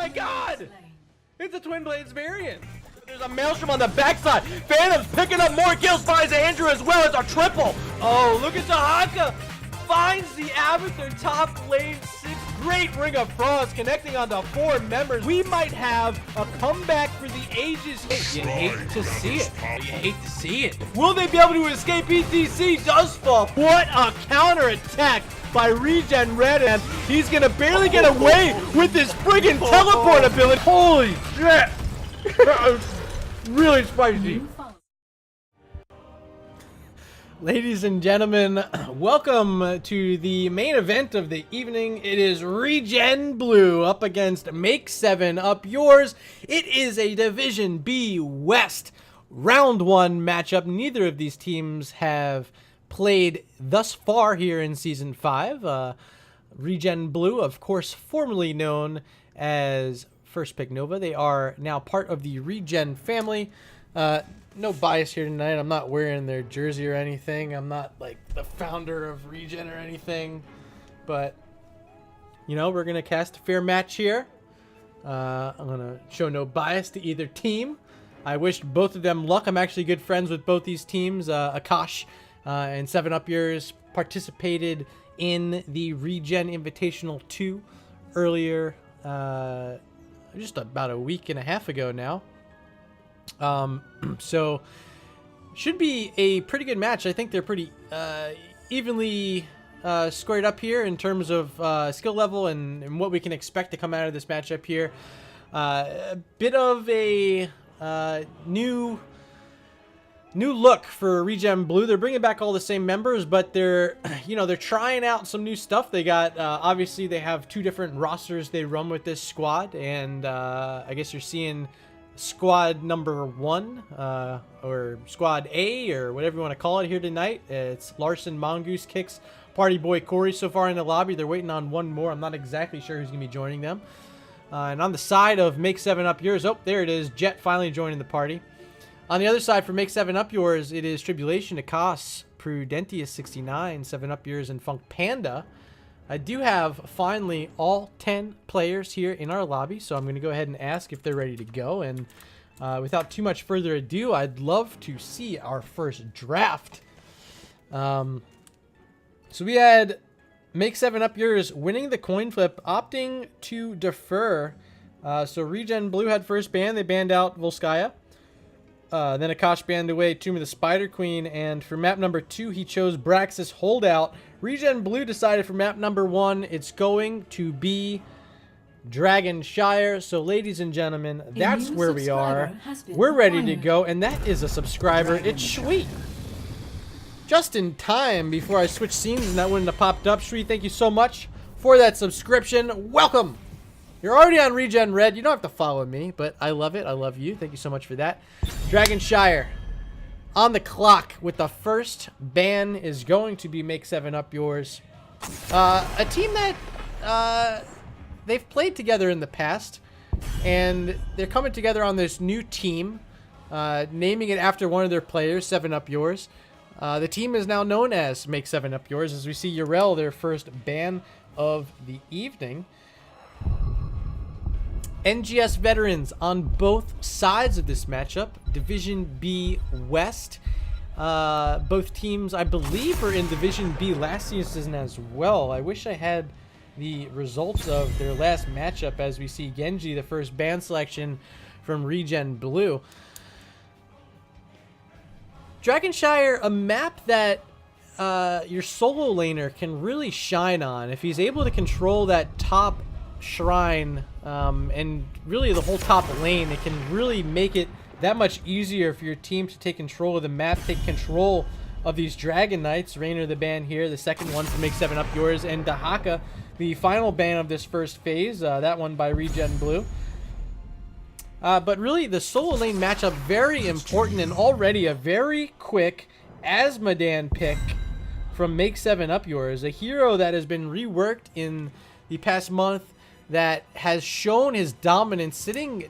my god! It's a Twin Blades variant. There's a Maelstrom on the backside. Phantom's picking up more kills, finds Andrew as well as a triple. Oh, look at Dahaka. Finds the Avatar top lane 6. Great Ring of Frost connecting onto 4 members. We might have a comeback for the ages. You hate to see it. You hate to see it. Will they be able to escape? ETC does fall. What a counter attack by ReGen Red, and he's gonna barely get away with his friggin' teleport ability. Holy shit! That was really spicy. Ladies and gentlemen, welcome to the main event of the evening. It is ReGen Blue up against Make 7 Up Yours. It is a Division B West Round 1 matchup. Neither of these teams have played thus far here in Season 5. ReGen Blue, of course, formerly known as First Pick Nova. They are now part of the ReGen family. No bias here tonight. I'm not wearing their jersey or anything. I'm not like the founder of ReGen or anything. But, you know, we're going to cast a fair match here. I'm going to show no bias to either team. I wish both of them luck. I'm actually good friends with both these teams. Akash and 7 Up Yours participated in the ReGen Invitational 2 earlier, just about a week and a half ago now. So should be a pretty good match. I think they're pretty evenly squared up here in terms of skill level and what we can expect to come out of this matchup here. A bit of a new look for ReGen Blue. They're bringing back all the same members, but they're trying out some new stuff. They got obviously they have 2 different rosters they run with this squad, and I guess you're seeing squad number 1 or squad A or whatever you want to call it here tonight. It's Larson, Mongoose, Kicks, Party Boy, Corey so far in the lobby. They're waiting on one more. I'm not exactly sure who's gonna be joining them. And on the side of Make 7 Up Yours, oh, there it is, Jet finally joining the party. On the other side for Make 7 Up Yours, it is Tribulation, Akas, Prudentius 69, 7 Up Yours, and Funk Panda. I do have finally all 10 players here in our lobby, so I'm going to go ahead and ask if they're ready to go. And without too much further ado, I'd love to see our first draft. So we had Make 7 Up Yours winning the coin flip, opting to defer. So ReGen Blue had first ban. They banned out Volskaya. Then Akash banned away Tomb of the Spider Queen, and for map number 2, he chose Braxis Holdout. ReGen Blue decided for map number 1, it's going to be Dragonshire. So, ladies and gentlemen, that's where we are. We're ready to go, and that is a subscriber. It's Shwee. Just in time before I switch scenes, and that wouldn't have popped up. Shwee, thank you so much for that subscription. Welcome. You're already on ReGen Red. You don't have to follow me, but I love it. I love you. Thank you so much for that. Dragonshire on the clock with the first ban is going to be Make 7 Up Yours. A team that they've played together in the past, and they're coming together on this new team, naming it after one of their players, 7 Up Yours. The team is now known as Make 7 Up Yours, as we see Urel, their first ban of the evening. NGS veterans on both sides of this matchup. Division B West. Both teams, I believe, are in Division B last season as well. I wish I had the results of their last matchup, as we see Genji, the first ban selection from ReGen Blue. Dragonshire, a map that your solo laner can really shine on. If he's able to control that top shrine and really the whole top lane, it can really make it that much easier for your team to take control of the map, take control of these Dragon Knights. Rainer the ban here, the second one to Make 7 Up Yours, and Dahaka, the final ban of this first phase, that one by ReGen Blue. But really the solo lane matchup, very important, and already a very quick Asmodan pick from Make 7 Up Yours, a hero that has been reworked in the past month, that has shown his dominance, sitting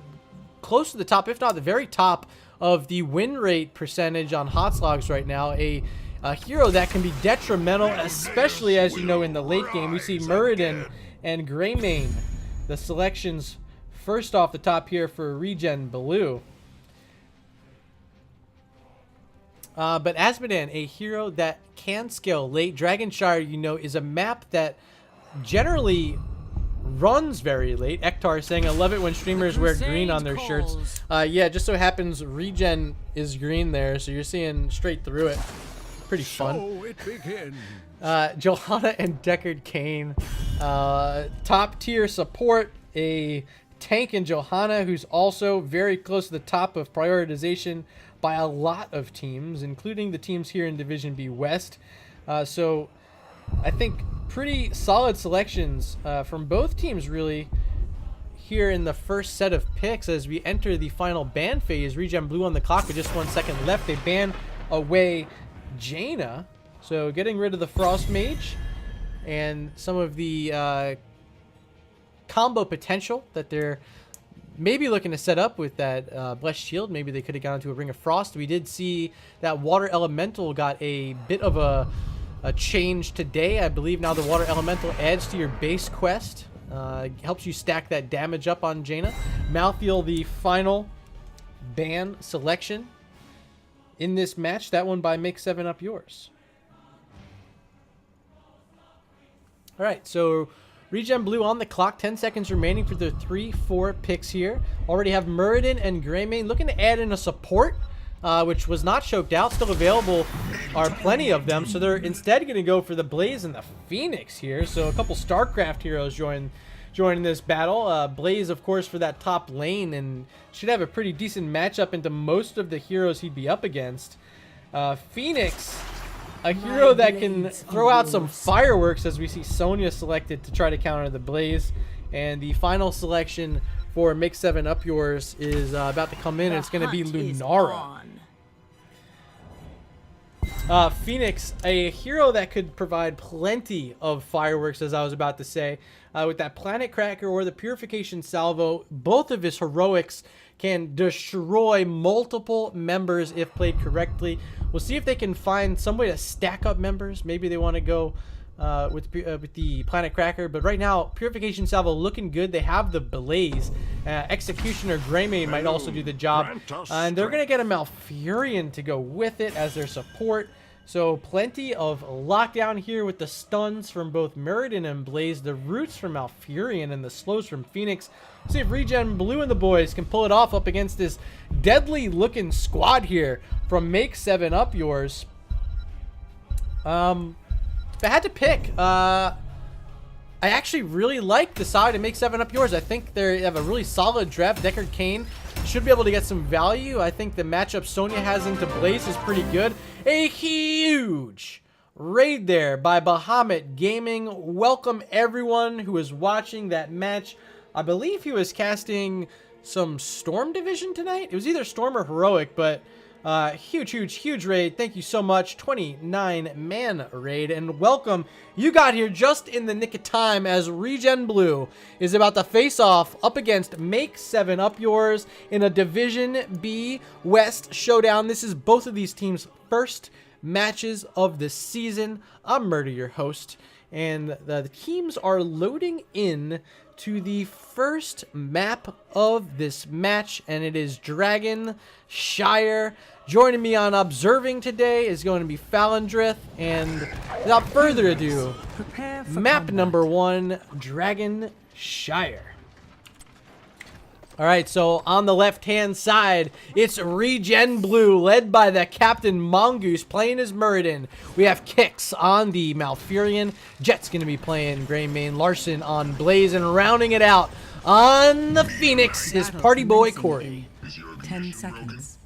close to the top, if not the very top of the win rate percentage on Hotslogs right now. A hero that can be detrimental, especially, as you know, in the late game. We see Muradin and Greymane, the selections first off the top here for ReGen Blue. But Azmodan, a hero that can scale late. Dragonshire, you know, is a map that generally runs very late. Ektar saying, I love it when streamers wear green on their shirts. Yeah, just so happens ReGen is green there, so you're seeing straight through it. Pretty fun. So it begins. Johanna and Deckard Cain. Top tier support. A tank in Johanna, who's also very close to the top of prioritization by a lot of teams, including the teams here in Division B West. So I think pretty solid selections from both teams, really, here in the first set of picks as we enter the final ban phase. ReGen Blue on the clock with just 1 second left. They ban away Jaina, so getting rid of the Frost Mage and some of the combo potential that they're maybe looking to set up with that Blessed Shield. Maybe they could have gone to a Ring of Frost. We did see that Water Elemental got a bit of a change today. I believe now the Water Elemental adds to your base quest. Helps you stack that damage up on Jaina. Malthael, the final ban selection in this match. That one by Make 7 Up Yours. All right, so ReGen Blue on the clock. 10 seconds remaining for their 3-4 picks here. Already have Muradin and Greymane looking to add in a support, which was not choked out. Still available are plenty of them. So they're instead going to go for the Blaze and the Phoenix here. So a couple StarCraft heroes join this battle. Blaze, of course, for that top lane, and should have a pretty decent matchup into most of the heroes he'd be up against. Phoenix, a hero that can throw out some fireworks, as we see Sonya selected to try to counter the Blaze. And the final selection for Make 7 Up Yours is about to come in, and it's going to be Lunara. Phoenix, a hero that could provide plenty of fireworks, as I was about to say. With that Planet Cracker or the Purification Salvo, both of his heroics can destroy multiple members if played correctly. We'll see if they can find some way to stack up members. Maybe they want to go with the Planet Cracker. But right now, Purification Salvo looking good. They have the Blaze. Executioner Greymane might also do the job. And they're going to get a Malfurion to go with it as their support. So plenty of lockdown here with the stuns from both Muradin and Blaze, the roots from Malfurion, and the slows from Phoenix. See if ReGen Blue and the boys can pull it off up against this deadly looking squad here from Make 7 Up Yours. If I had to pick, I actually really like the side of Make 7 Up Yours. I think they have a really solid draft. Deckard Cain should be able to get some value. I think the matchup Sonya has into Blaze is pretty good. A huge raid there by Bahamut Gaming. Welcome everyone who is watching that match. I believe he was casting some Storm Division tonight. It was either Storm or Heroic, but huge raid. Thank you so much. 29-man raid, and welcome. You got here just in the nick of time as ReGen Blue is about to face off up against Make 7 Up Yours in a Division B West showdown. This is both of these teams' first matches of the season. I'm Murder, your host, and the teams are loading in to the first map of this match, and it is Dragonshire. Joining me on observing today is going to be Falendrith, and without further ado, map number 1, Dragonshire. All right, so on the left-hand side, it's ReGen Blue, led by the Captain Mongoose, playing as Muradin. We have Kix on the Malfurion. Jet's going to be playing Greymane. Larson on Blaze, and rounding it out on the Phoenix is Party Boy Corey. 10 seconds.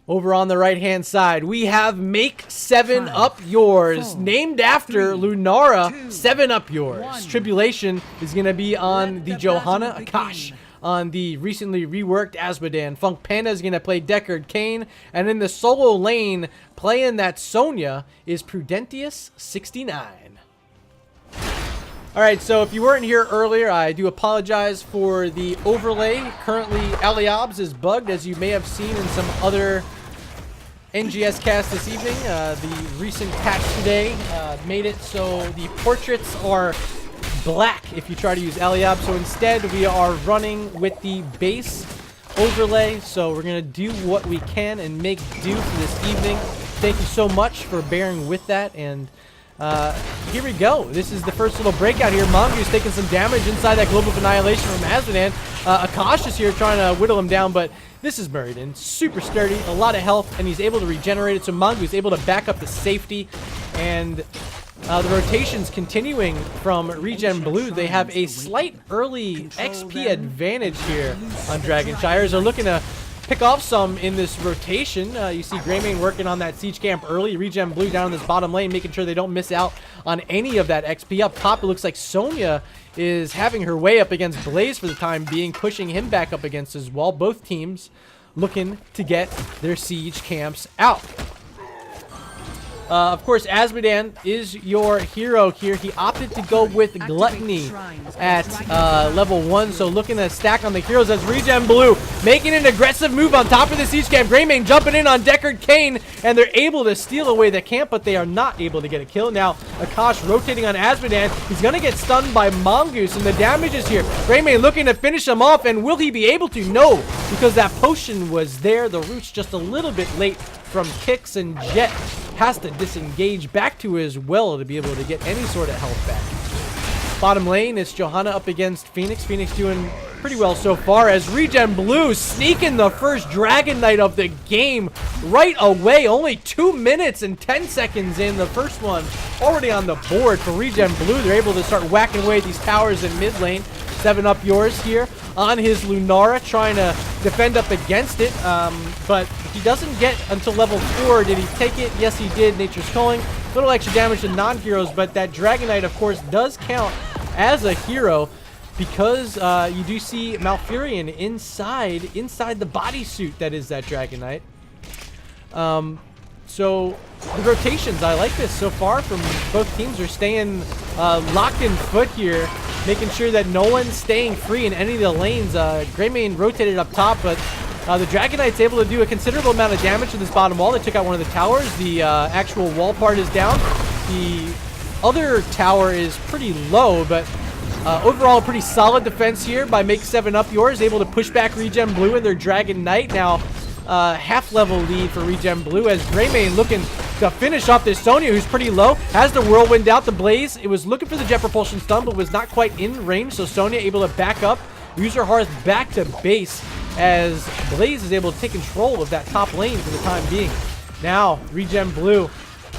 Over on the right-hand side, we have Make 7 Up Yours, named after Lunara. 7 Up Yours. Tribulation is going to be on the Johanna. Akash on the recently reworked Azmodan. Funk Panda is going to play Deckard Cain. And in the solo lane, playing that Sonya is Prudentius69. All right, so if you weren't here earlier, I do apologize for the overlay. Currently, Aliobs is bugged, as you may have seen in some other NGS cast this evening. The recent patch today made it so the portraits are black if you try to use Eliab. So instead, we are running with the base overlay. So we're going to do what we can and make do for this evening. Thank you so much for bearing with that. And here we go. This is the first little breakout here. Mongoose taking some damage inside that Global of Annihilation from Azmodan. Akash is here trying to whittle him down, but this is Muradin. Super sturdy, a lot of health, and he's able to regenerate it. So Mongoose is able to back up the safety. And the rotation's continuing from ReGen Blue. They have a slight early XP advantage here on Dragonshires. They're looking to pick off some in this rotation. You see Greymane working on that siege camp early. ReGen Blue down in this bottom lane, making sure they don't miss out on any of that XP. Up top, it looks like Sonya is having her way up against Blaze for the time being, pushing him back up against his wall. Both teams looking to get their siege camps out. Of course, Azmodan is your hero here. He opted to go with Gluttony at level 1. So looking to stack on the heroes as ReGen Blue making an aggressive move on top of the siege camp. Greymane jumping in on Deckard Cain, and they're able to steal away the camp, but they are not able to get a kill. Now, Akash rotating on Azmodan. He's going to get stunned by Mongoose, and the damage is here. Greymane looking to finish him off, and will he be able to? No, because that potion was there. The root's just a little bit late from kicks, and Jet has to disengage back to his well to be able to get any sort of health back. Bottom lane, it's Johanna up against Phoenix. Phoenix doing pretty well so far as ReGen Blue sneaking the first Dragon Knight of the game right away. Only 2 minutes and 10 seconds in. The first one already on the board for ReGen Blue. They're able to start whacking away at these towers in mid lane. 7 up yours here on his Lunara, trying to defend up against it, but he doesn't get until level 4. Did he take it? Yes, he did. Nature's Calling. Little extra damage to non-heroes, but that Dragon Knight, of course, does count as a hero because you do see Malfurion inside the bodysuit that is that Dragon Knight. So the rotations, I like this so far from both teams. Are staying locked in foot here, making sure that no one's staying free in any of the lanes. Greymane rotated up top, but the Dragon Knight's able to do a considerable amount of damage to this bottom wall. They took out one of the towers. The actual wall part is down. The other tower is pretty low, but overall a pretty solid defense here by Make 7 Up Yours, able to push back ReGen Blue and their Dragon Knight. Now half level lead for ReGen Blue as Greymane looking to finish off this Sonya, who's pretty low. Has the Whirlwind out. The Blaze, it was looking for the Jet Propulsion stun, but was not quite in range. So Sonya able to back up, use her hearth back to base as Blaze is able to take control of that top lane for the time being. Now, ReGen Blue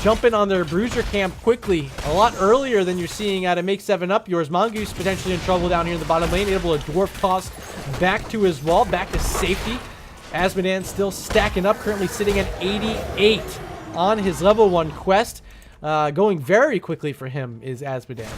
jumping on their Bruiser camp quickly, a lot earlier than you're seeing out of Make 7 Up Yours. Mongoose potentially in trouble down here in the bottom lane, able to dwarf toss back to his wall, back to safety. Azmodan still stacking up, currently sitting at 88 on his level 1 quest. Going very quickly for him is Azmodan.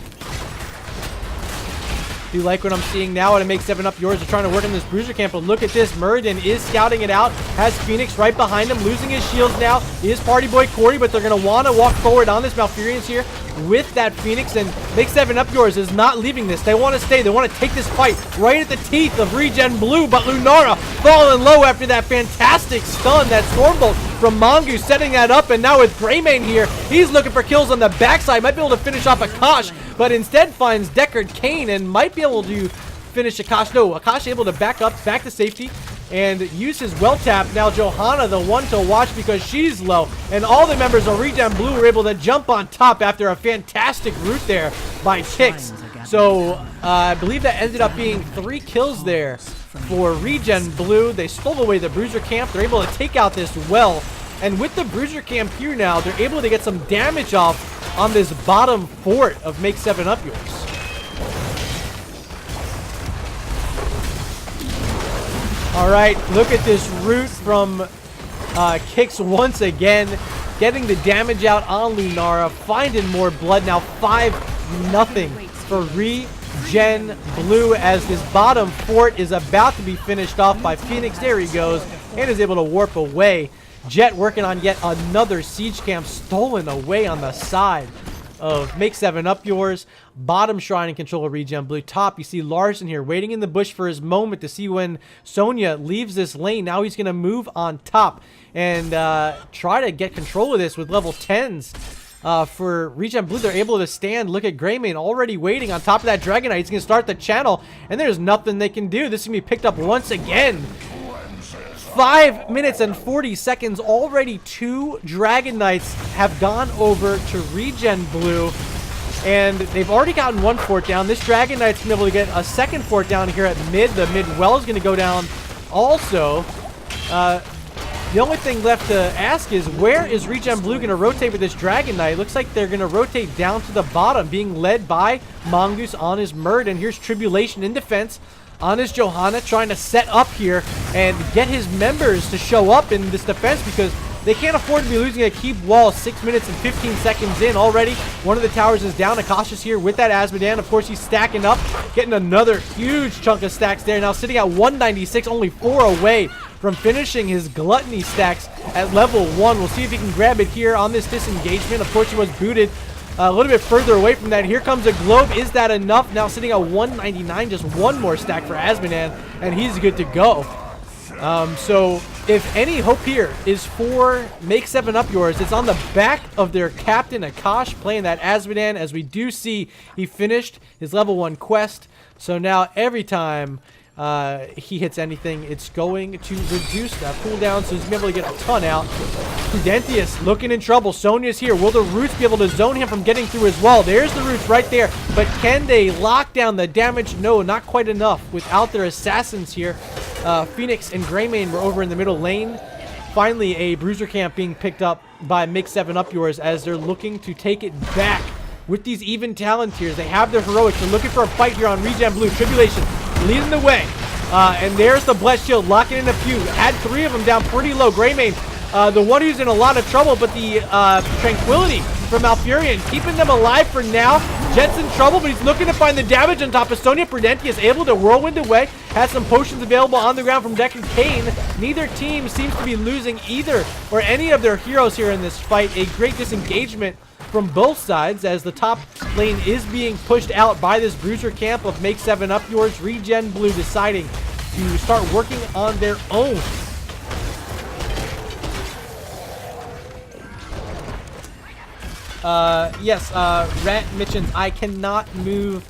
Do you like what I'm seeing now? And Make 7 Up Yours are trying to work in this Bruiser camp, but look at this. Muradin is scouting it out, has Phoenix right behind him, losing his shields now. Is Party Boy Cordy, but they're going to want to walk forward on this Malfurions here with that Phoenix, and Make 7 Up Yours is not leaving this. They want to stay. They want to take this fight right at the teeth of ReGen Blue, but Lunara falling low after that fantastic stun, that Stormbolt from Mongoose setting that up, and now with Greymane here, he's looking for kills on the backside. Might be able to finish off Akash, but instead finds Deckard Cain and might be able to finish Akash. No, Akash able to back up, back to safety, and use his well tap. Now Johanna, the one to watch because she's low, and all the members of ReGen Blue were able to jump on top after a fantastic root there by Tix. So I believe that ended up being 3 kills there for ReGen Blue. They stole away the Bruiser camp. They're able to take out this well, and with the Bruiser camp here now, they're able to get some damage off on this bottom fort of Make 7 Up Yours. All right, look at this root from Kicks once again, getting the damage out on Lunara, finding more blood. Now 5-0 for ReGen Blue as this bottom fort is about to be finished off by Phoenix. There he goes, and is able to warp away. Jet working on yet another siege camp stolen away on the side of Make 7 Up Yours. Bottom shrine in control of ReGen Blue. Top, you see Larson here waiting in the bush for his moment to see when Sonya leaves this lane. Now he's going to move on top and try to get control of this with level 10s for ReGen Blue. They're able to stand. Look at Greymane already waiting on top of that Dragon Knight. He's going to start the channel, and there's nothing they can do. This is going to be picked up once again. 5 minutes and 40 seconds. Already 2 Dragon Knights have gone over to ReGen Blue, and they've already gotten 1 fort down. This Dragon Knight's going to be able to get a 2nd fort down here at mid. The mid well is going to go down also. The only thing left to ask is, where is ReGen Blue going to rotate with this Dragon Knight? Looks like they're going to rotate down to the bottom, being led by Mongoose on his Murd. And here's Tribulation in defense on his Johanna, trying to set up here and get his members to show up in this defense, because they can't afford to be losing a keep wall 6 minutes and 15 seconds in already. One of the towers is down. Akasha's here with that Azmodan. Of course, he's stacking up, getting another huge chunk of stacks there. Now sitting at 196, only 4 away from finishing his Gluttony stacks at level 1. We'll see if he can grab it here on this disengagement. Of course, he was booted a little bit further away from that. Here comes a Globe. Is that enough? Now sitting at 199, just 1 more stack for Azmodan, and he's good to go. So if any hope here is for Make 7 Up Yours, it's on the back of their captain Akash playing that Azmodan, as we do see he finished his level 1 quest. So now every time he hits anything, it's going to reduce that cooldown, so he's going to be able to get a ton out. Prudentius looking in trouble. Sonya's here. Will the Roots be able to zone him from getting through his wall? There's the Roots right there, but can they lock down the damage? No, not quite enough without their assassins here. Phoenix and Greymane were over in the middle lane. Finally, a Bruiser camp being picked up by Make 7 Up Yours, as they're looking to take it back with these even talent tiers. They have their heroics. They're looking for a fight here on ReGen Blue. Tribulation leading the way. And there's the Blessed Shield, locking in a few. Had 3 of them down pretty low. Greymane, the one who's in a lot of trouble, but the Tranquility from Malfurion keeping them alive for now. Jet's in trouble, but he's looking to find the damage on top of Sonya. Prudentius able to whirlwind away. Has some potions available on the ground from Deck and Kane. Neither team seems to be losing either or any of their heroes here in this fight. A great disengagement from both sides, as the top lane is being pushed out by this Bruiser camp of Make 7 Up Yours. ReGen Blue deciding to start working on their own. Yes, Rat mentions I cannot move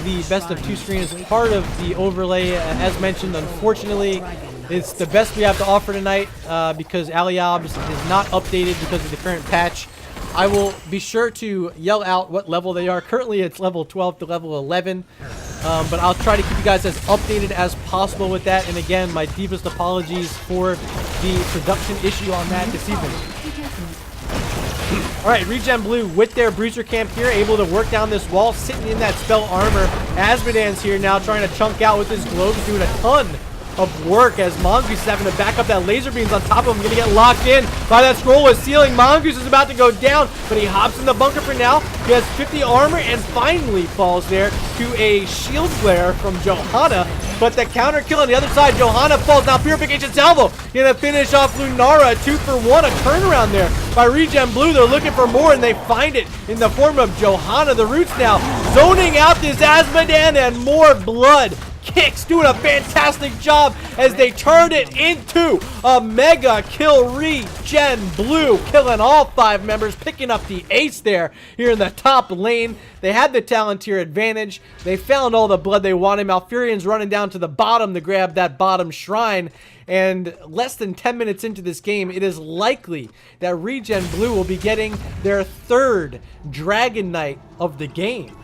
the best of 2 screen as part of the overlay. As mentioned, unfortunately, it's the best we have to offer tonight because Aliabs is not updated because of the current patch. I will be sure to yell out what level they are. Currently, it's level 12 to level 11, but I'll try to keep you guys as updated as possible with that. And again, my deepest apologies for the production issue on that this evening. All right, ReGen Blue with their Bruiser camp here, able to work down this wall, sitting in that spell armor. Azmodan's here now, trying to chunk out with his globes, doing a ton of work, as Mongoose is having to back up that laser beams on top of him. Gonna get locked in by that scroll with ceiling. Mongoose is about to go down, but he hops in the bunker for now. He has 50 armor and finally falls there to a shield glare from Johanna. But the counter kill on the other side, Johanna falls. Now Purification Salvo gonna finish off Lunara. 2 for 1, a turnaround there by ReGen Blue. They're looking for more, and they find it in the form of Johanna. The Roots now zoning out this Azmodan, and more blood. Kicks doing a fantastic job as they turn it into a mega kill. ReGen Blue killing all 5 members, picking up the ace there here in the top lane. They had the talent tier advantage. They found all the blood they wanted. Malfurion's running down to the bottom to grab that bottom shrine. And less than 10 minutes into this game, it is likely that ReGen Blue will be getting their 3rd Dragon Knight of the game.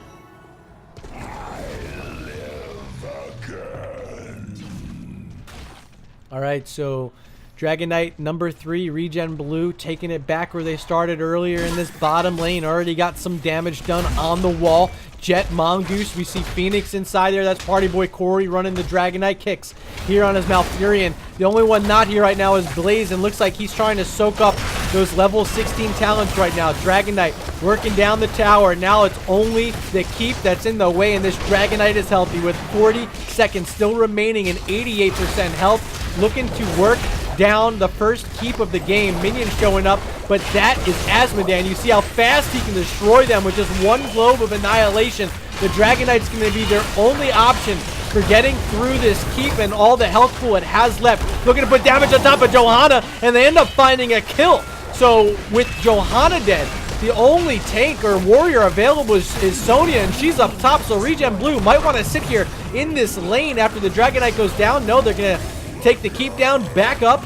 All right, so Dragon Knight number 3, ReGen Blue, taking it back where they started earlier in this bottom lane. Already got some damage done on the wall. Jet, Mongoose, we see Phoenix inside there. That's Party Boy Corey running the Dragon Knight kicks here on his Malfurion. The only one not here right now is Blaze, and looks like he's trying to soak up those level 16 talents right now. Dragon Knight working down the tower. Now it's only the keep that's in the way, and this Dragon Knight is healthy with 40 seconds still remaining and 88% health. Looking to work down the first keep of the game. Minions showing up, but that is Azmodan. You see how fast he can destroy them with just 1 globe of annihilation. The Dragon Knight's going to be their only option for getting through this keep and all the health pool it has left. Looking to put damage on top of Johanna, and they end up finding a kill. So with Johanna dead, the only tank or warrior available is Sonya, and she's up top, so ReGen Blue might want to sit here in this lane after the Dragon Knight goes down. No, they're going to take the keep down, back up,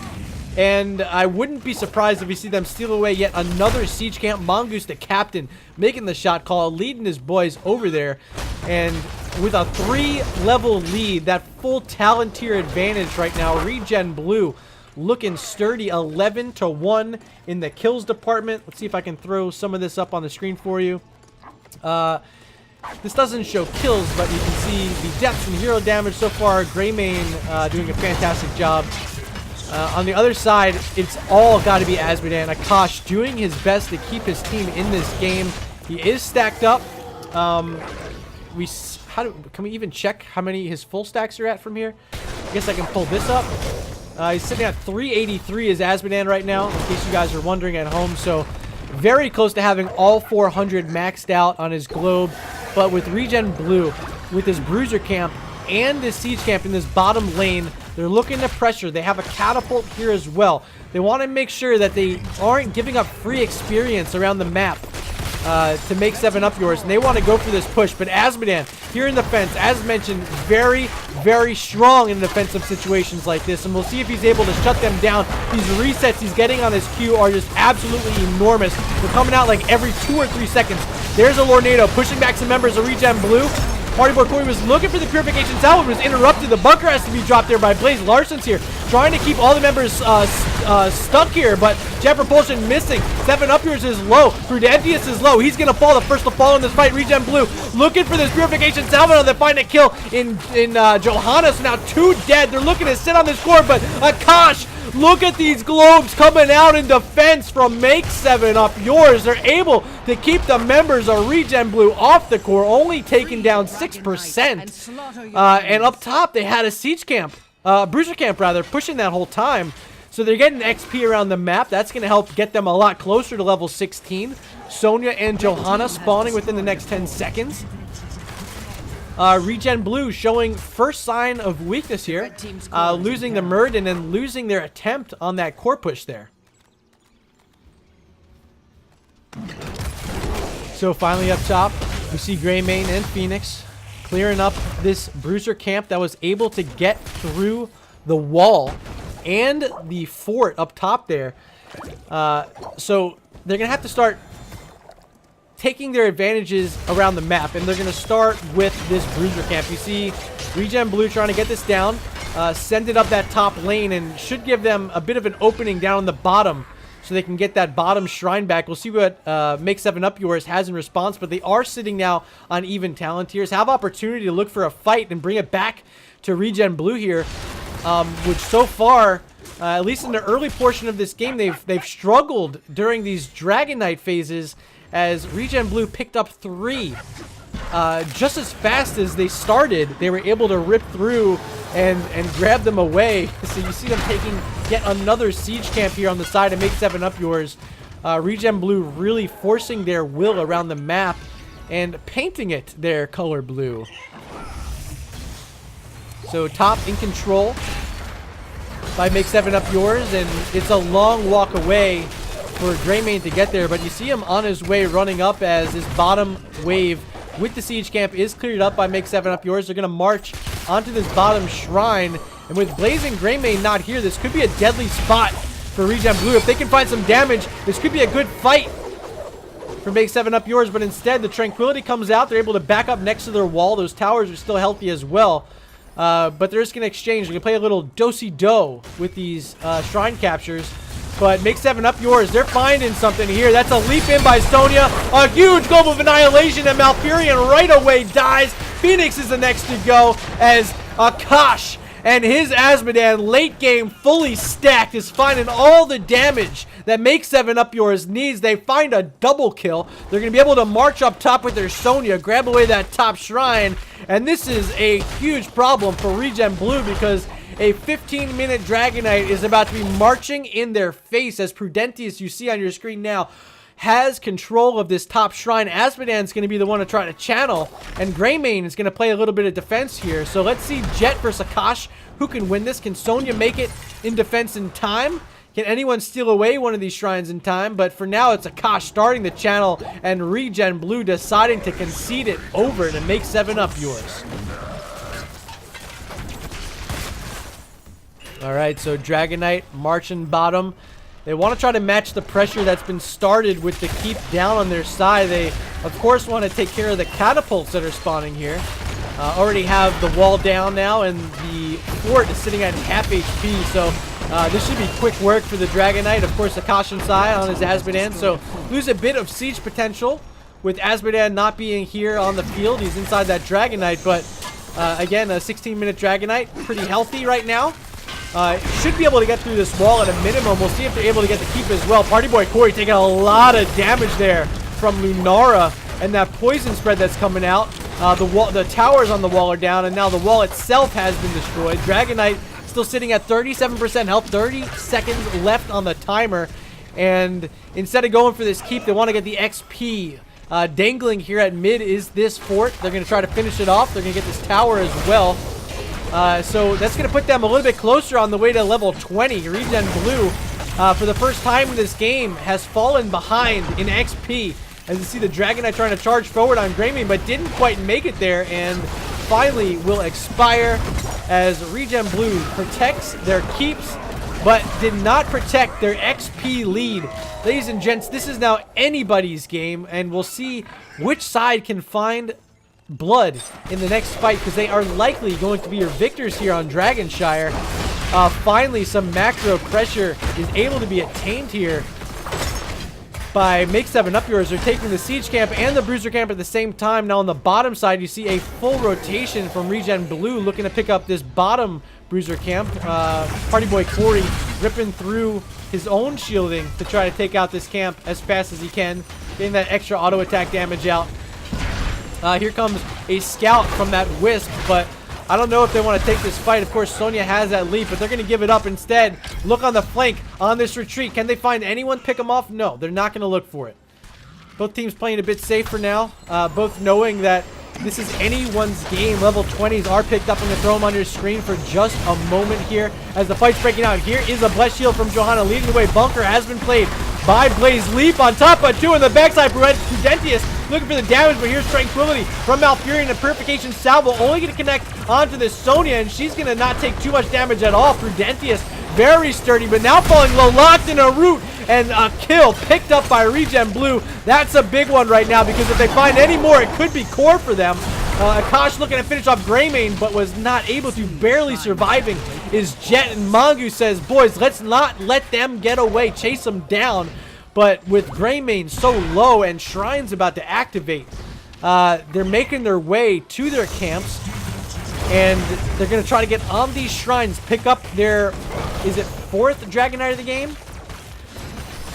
and I wouldn't be surprised if we see them steal away yet another siege camp. Mongoose, the captain, making the shot call, leading his boys over there, and with a 3-level lead, that full talent tier advantage right now, ReGen Blue looking sturdy, 11-1 in the kills department. Let's see if I can throw some of this up on the screen for you. This doesn't show kills, but you can see the deaths and hero damage so far. Greymane doing a fantastic job. On the other side, it's all got to be Azmodan. Akash doing his best to keep his team in this game. He is stacked up. Can we even check how many his full stacks are at from here? I guess I can pull this up. He's sitting at 383 as Azmodan right now, in case you guys are wondering at home. So very close to having all 400 maxed out on his globe. But with ReGen Blue, with his bruiser camp and this siege camp in this bottom lane, they're looking to pressure. They have a catapult here as well. They want to make sure that they aren't giving up free experience around the map to make 7-up yours, and they want to go for this push. But Azmodan here in the fence, as mentioned, very, very strong in defensive situations like this, and we'll see if he's able to shut them down. These resets he's getting on his Q are just absolutely enormous. They're coming out like every 2 or 3 seconds. There's a Lornado pushing back some members of ReGen Blue. Party Boy Corey was looking for the Purification Salve, was interrupted. The bunker has to be dropped there by Blaze. Larson's here, trying to keep all the members stuck here, but Jet Propulsion missing. 7-up yours is low. Prudentius is low. He's going to fall, the first to fall in this fight. ReGen Blue looking for this Purification Salve. They find a kill in Johanna, so now 2 dead. They're looking to sit on this core, but Akash, look at these globes coming out in defense from Make 7-up yours. They're able to keep the members of ReGen Blue off the core, only taking down 6%. And up top, they had a siege camp, bruiser camp rather, pushing that whole time. So they're getting XP around the map. That's going to help get them a lot closer to level 16. Sonya and Johanna spawning within the next 10 seconds. ReGen Blue showing first sign of weakness here, losing the Murd and then losing their attempt on that core push there. So finally up top, we see Greymane and Phoenix clearing up this bruiser camp that was able to get through the wall and the fort up top there. So they're going to have to start taking their advantages around the map, and they're going to start with this bruiser camp. You see ReGen Blue trying to get this down, send it up that top lane, and should give them a bit of an opening down on the bottom so they can get that bottom shrine back. We'll see what Make 7-up yours has in response, but they are sitting now on even talent tiers, have opportunity to look for a fight and bring it back to ReGen Blue here, which so far, at least in the early portion of this game, they've struggled during these Dragon Knight phases, as ReGen Blue picked up 3 just as fast as they started. They were able to rip through and grab them away. So you see them taking yet another siege camp here on the side to Make 7-up yours. ReGen Blue really forcing their will around the map and painting it their color blue. So top in control by Make 7-up yours, and it's a long walk away for Greymane to get there, but you see him on his way running up as his bottom wave with the siege camp is cleared up by Make 7-up yours. They're going to march onto this bottom shrine, and with Blazing Greymane not here, this could be a deadly spot for ReGen Blue. If they can find some damage, this could be a good fight for Make 7-up yours, but instead the Tranquility comes out. They're able to back up next to their wall. Those towers are still healthy as well, but they're just going to exchange. They're going to play a little do-si-do with these shrine captures. But Make 7-up yours, they're finding something here. That's a leap in by Sonya. A huge Globe of Annihilation, and Malfurion right away dies. Phoenix is the next to go as Akash and his Azmodan late game fully stacked is finding all the damage that Make 7-up yours needs. They find a double kill. They're going to be able to march up top with their Sonya, grab away that top shrine, and this is a huge problem for ReGen Blue because a 15-minute Dragon Knight is about to be marching in their face as Prudentius, you see on your screen now, has control of this top shrine. Azmodan's going to be the one to try to channel, and Greymane is going to play a little bit of defense here. So let's see Jet versus Akash. Who can win this? Can Sonya make it in defense in time? Can anyone steal away one of these shrines in time? But for now, it's Akash starting the channel, and ReGen Blue deciding to concede it over to make 7 up yours. All right, so Dragon Knight marching bottom. They want to try to match the pressure that's been started with the keep down on their side. They, of course, want to take care of the catapults that are spawning here. Already have the wall down now, and the fort is sitting at half HP, so this should be quick work for the Dragon Knight. Of course, Akash inside on his Azmodan, so lose a bit of siege potential with Azmodan not being here on the field. He's inside that Dragon Knight, but again, a 16-minute Dragon Knight, pretty healthy right now. Should be able to get through this wall at a minimum. We'll see if they're able to get the keep as well. Party Boy Corey taking a lot of damage there from Lunara, and that poison spread that's coming out. The towers on the wall are down, and now the wall itself has been destroyed. Dragon Knight still sitting at 37% health, 30 seconds left on the timer, and instead of going for this keep, they want to get the XP. Dangling here at mid is this fort. They're going to try to finish it off. They're going to get this tower as well. So that's going to put them a little bit closer on the way to level 20. ReGen Blue, for the first time in this game, has fallen behind in XP. As you see the Dragon Knight trying to charge forward on Greymane, but didn't quite make it there, and finally will expire as ReGen Blue protects their keeps, but did not protect their XP lead. Ladies and gents, this is now anybody's game, and we'll see which side can find blood in the next fight, because they are likely going to be your victors here on Dragonshire. Finally, some macro pressure is able to be attained here by Make 7 Up Yours. They're taking the Siege Camp and the Bruiser Camp at the same time. Now on the bottom side, you see a full rotation from ReGen Blue looking to pick up this bottom Bruiser Camp. Party Boy Corey ripping through his own shielding to try to take out this camp as fast as he can, getting that extra auto attack damage out. Here comes a scout from that Wisp, but I don't know if they want to take this fight. Of course, Sonya has that leap, but they're going to give it up instead. Look on the flank on this retreat. Can they find anyone, pick them off? No, they're not going to look for it. Both teams playing a bit safe for now, both knowing that this is anyone's game. Level 20s are picked up. I'm going to throw them on your screen for just a moment here as the fight's breaking out. Here is a Blessed Shield from Johanna leading the way. Bunker has been played by Blaze. Leap on top of 2 in the backside. Prudentius looking for the damage, but here's Tranquility from Malfurion. And Purification Salvo only going to connect onto this Sonya, and she's going to not take too much damage at all. Prudentius very sturdy, but now falling low, locked in a root, and a kill picked up by ReGen Blue. That's a big one right now, because if they find any more, it could be core for them. Akash looking to finish off Greymane, but was not able to, barely surviving is Jet, and Mongoose says, boys, let's not let them get away, chase them down. But with Greymane so low and Shrines about to activate, they're making their way to their camps, and they're going to try to get on these Shrines, pick up their, is it 4th Dragon Knight of the game?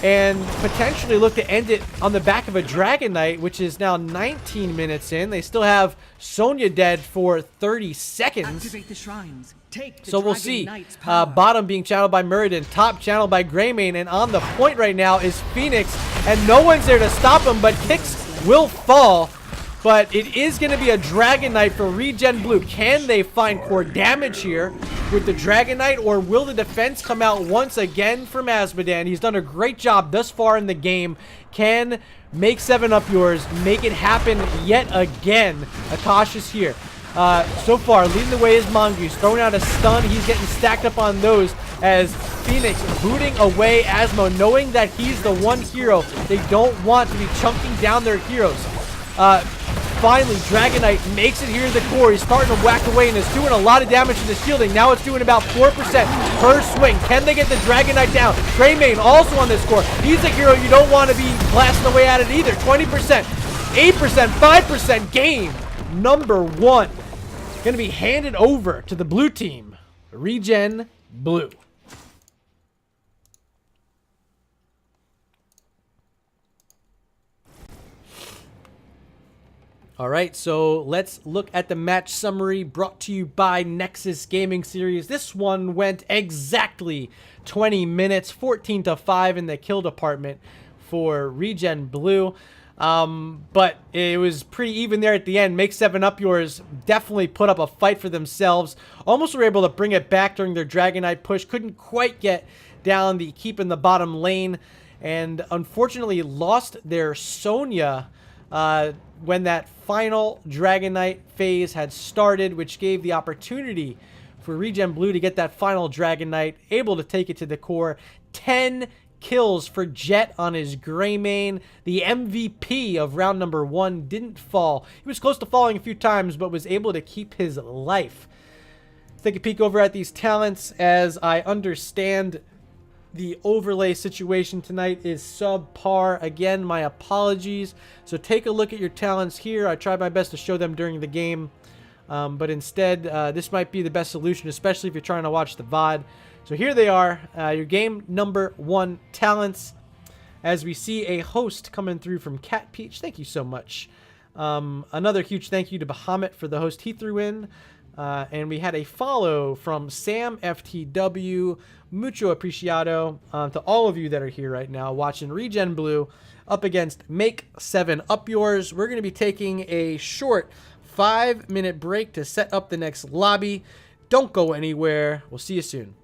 And potentially look to end it on the back of a Dragon Knight, which is now 19 minutes in. They still have Sonya dead for 30 seconds. Activate the shrines. Take the So we'll Dragon see. Knight's power. Bottom being channeled by Muradin, top channeled by Greymane, and on the point right now is Phoenix, and no one's there to stop him, but Kix will fall. But it is going to be a Dragon Knight for ReGen Blue. Can they find core damage here with the Dragon Knight, or will the defense come out once again from Azmodan? He's done a great job thus far in the game. Can Make 7 Up Yours make it happen yet again? Akash is here. So far, leading the way is Mongoose, throwing out a stun. He's getting stacked up on those as Phoenix booting away Asmo, knowing that he's the one hero they don't want to be chunking down their heroes. Finally, Dragon Knight makes it here to the core. He's starting to whack away, and it's doing a lot of damage to the shielding. Now it's doing about 4% per swing. Can they get the Dragon Knight down? Greymane also on this core. He's a hero you don't want to be blasting away at it either. 20%, 8%, 5% game. Number 1. Going to be handed over to the blue team. ReGen Blue. All right, so let's look at the match summary brought to you by Nexus Gaming Series. This one went exactly 20 minutes, 14-5 in the kill department for ReGen Blue. But it was pretty even there at the end. Make 7 Up Yours definitely put up a fight for themselves. Almost were able to bring it back during their Dragon Knight push. Couldn't quite get down the keep in the bottom lane, and unfortunately lost their Sonya when that final Dragon Knight phase had started, which gave the opportunity for ReGen Blue to get that final Dragon Knight, able to take it to the core. 10 kills for Jet on his Greymane. The MVP of round number 1 didn't fall. He was close to falling a few times, but was able to keep his life. Let's take a peek over at these talents. As I understand, the overlay situation tonight is subpar. Again, my apologies. So take a look at your talents here. I tried my best to show them during the game, but instead, this might be the best solution, especially if you're trying to watch the VOD. So here they are, your game number 1 talents. As we see a host coming through from Cat Peach. Thank you so much. Another huge thank you to Bahamut for the host he threw in. And we had a follow from Sam FTW. Mucho apreciado to all of you that are here right now watching ReGen Blue up against Make 7 Up Yours. We're going to be taking a short 5-minute break to set up the next lobby. Don't go anywhere. We'll see you soon.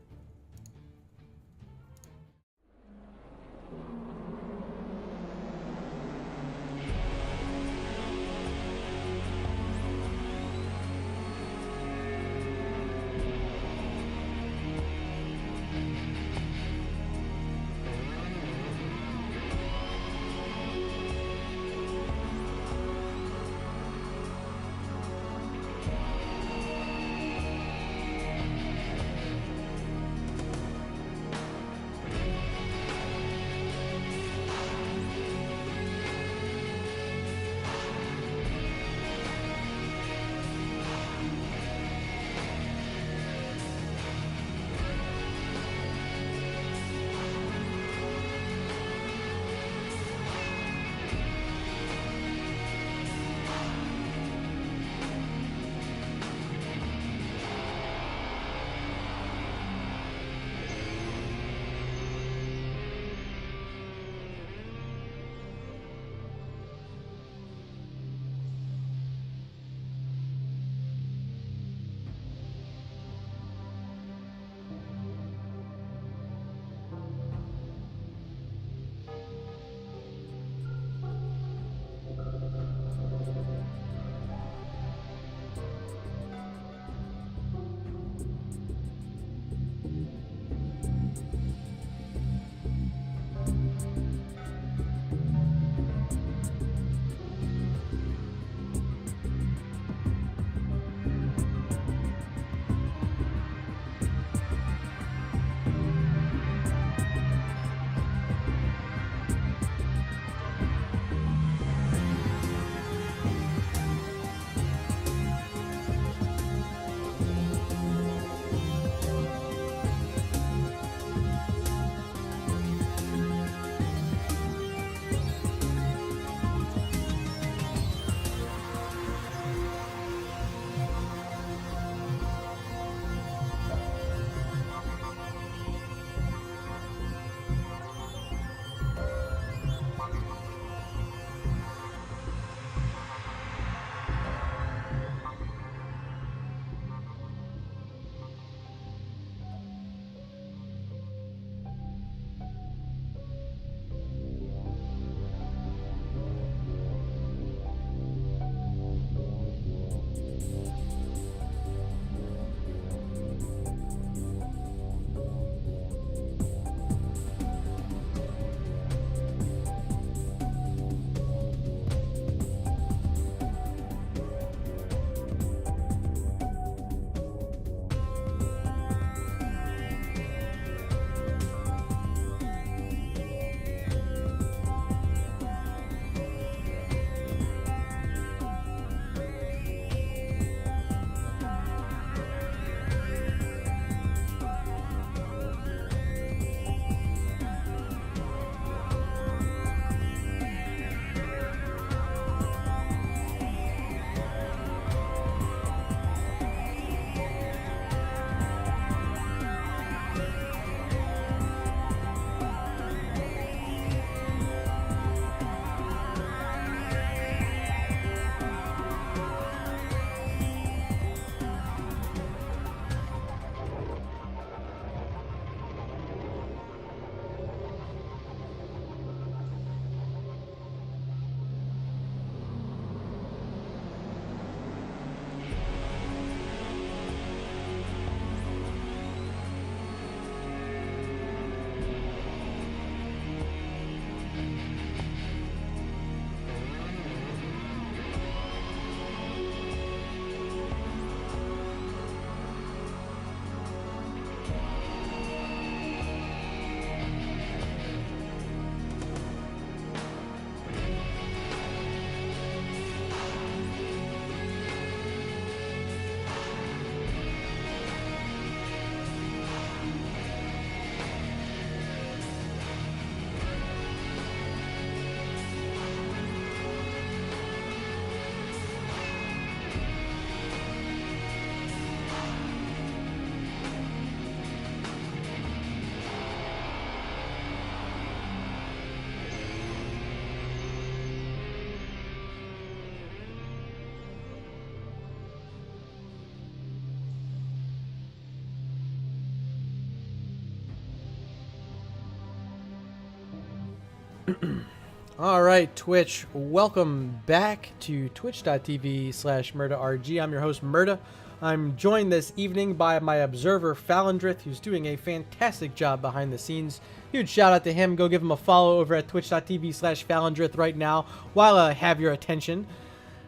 All right, Twitch, welcome back to twitch.tv/MurdaRG. I'm your host, Murda. I'm joined this evening by my observer, Falendrith, who's doing a fantastic job behind the scenes. Huge shout out to him. Go give him a follow over at twitch.tv/Falendrith right now while I have your attention.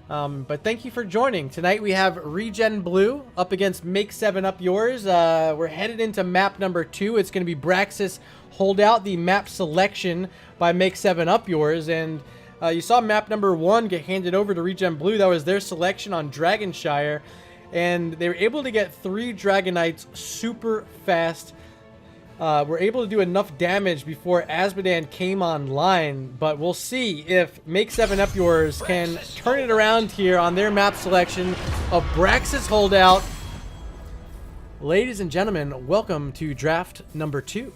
But thank you for joining. Tonight we have ReGen Blue up against Make 7 Up Yours. We're headed into map number 2. It's going to be Braxis Holdout, the map selection by Make 7 Up Yours. And you saw map number 1 get handed over to ReGen Blue. That was their selection on Dragonshire. And they were able to get 3 Dragonites super fast. Were able to do enough damage before Azmodan came online, but we'll see if Make 7 Up Yours can turn it around here on their map selection of Braxis Holdout. Ladies and gentlemen, welcome to draft number 2.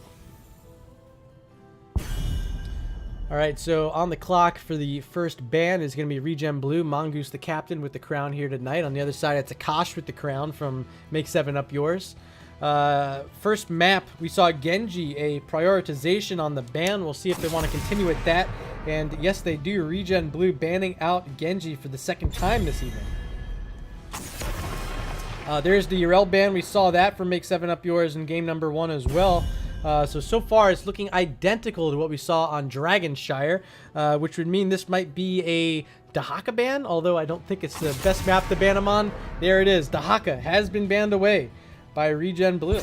Alright, so on the clock for the first ban is going to be ReGen Blue, Mongoose the captain with the crown here tonight. On the other side, it's Akash with the crown from Make 7 Up Yours. First map, we saw Genji, a prioritization on the ban. We'll see if they want to continue with that. And yes, they do. ReGen Blue banning out Genji for the second time this evening. There's the Urel ban. We saw that from Make 7 Up Yours in game number 1 as well. So far it's looking identical to what we saw on Dragonshire, which would mean this might be a Dahaka ban, although I don't think it's the best map to ban him on. There it is. Dahaka has been banned away by ReGen Blue.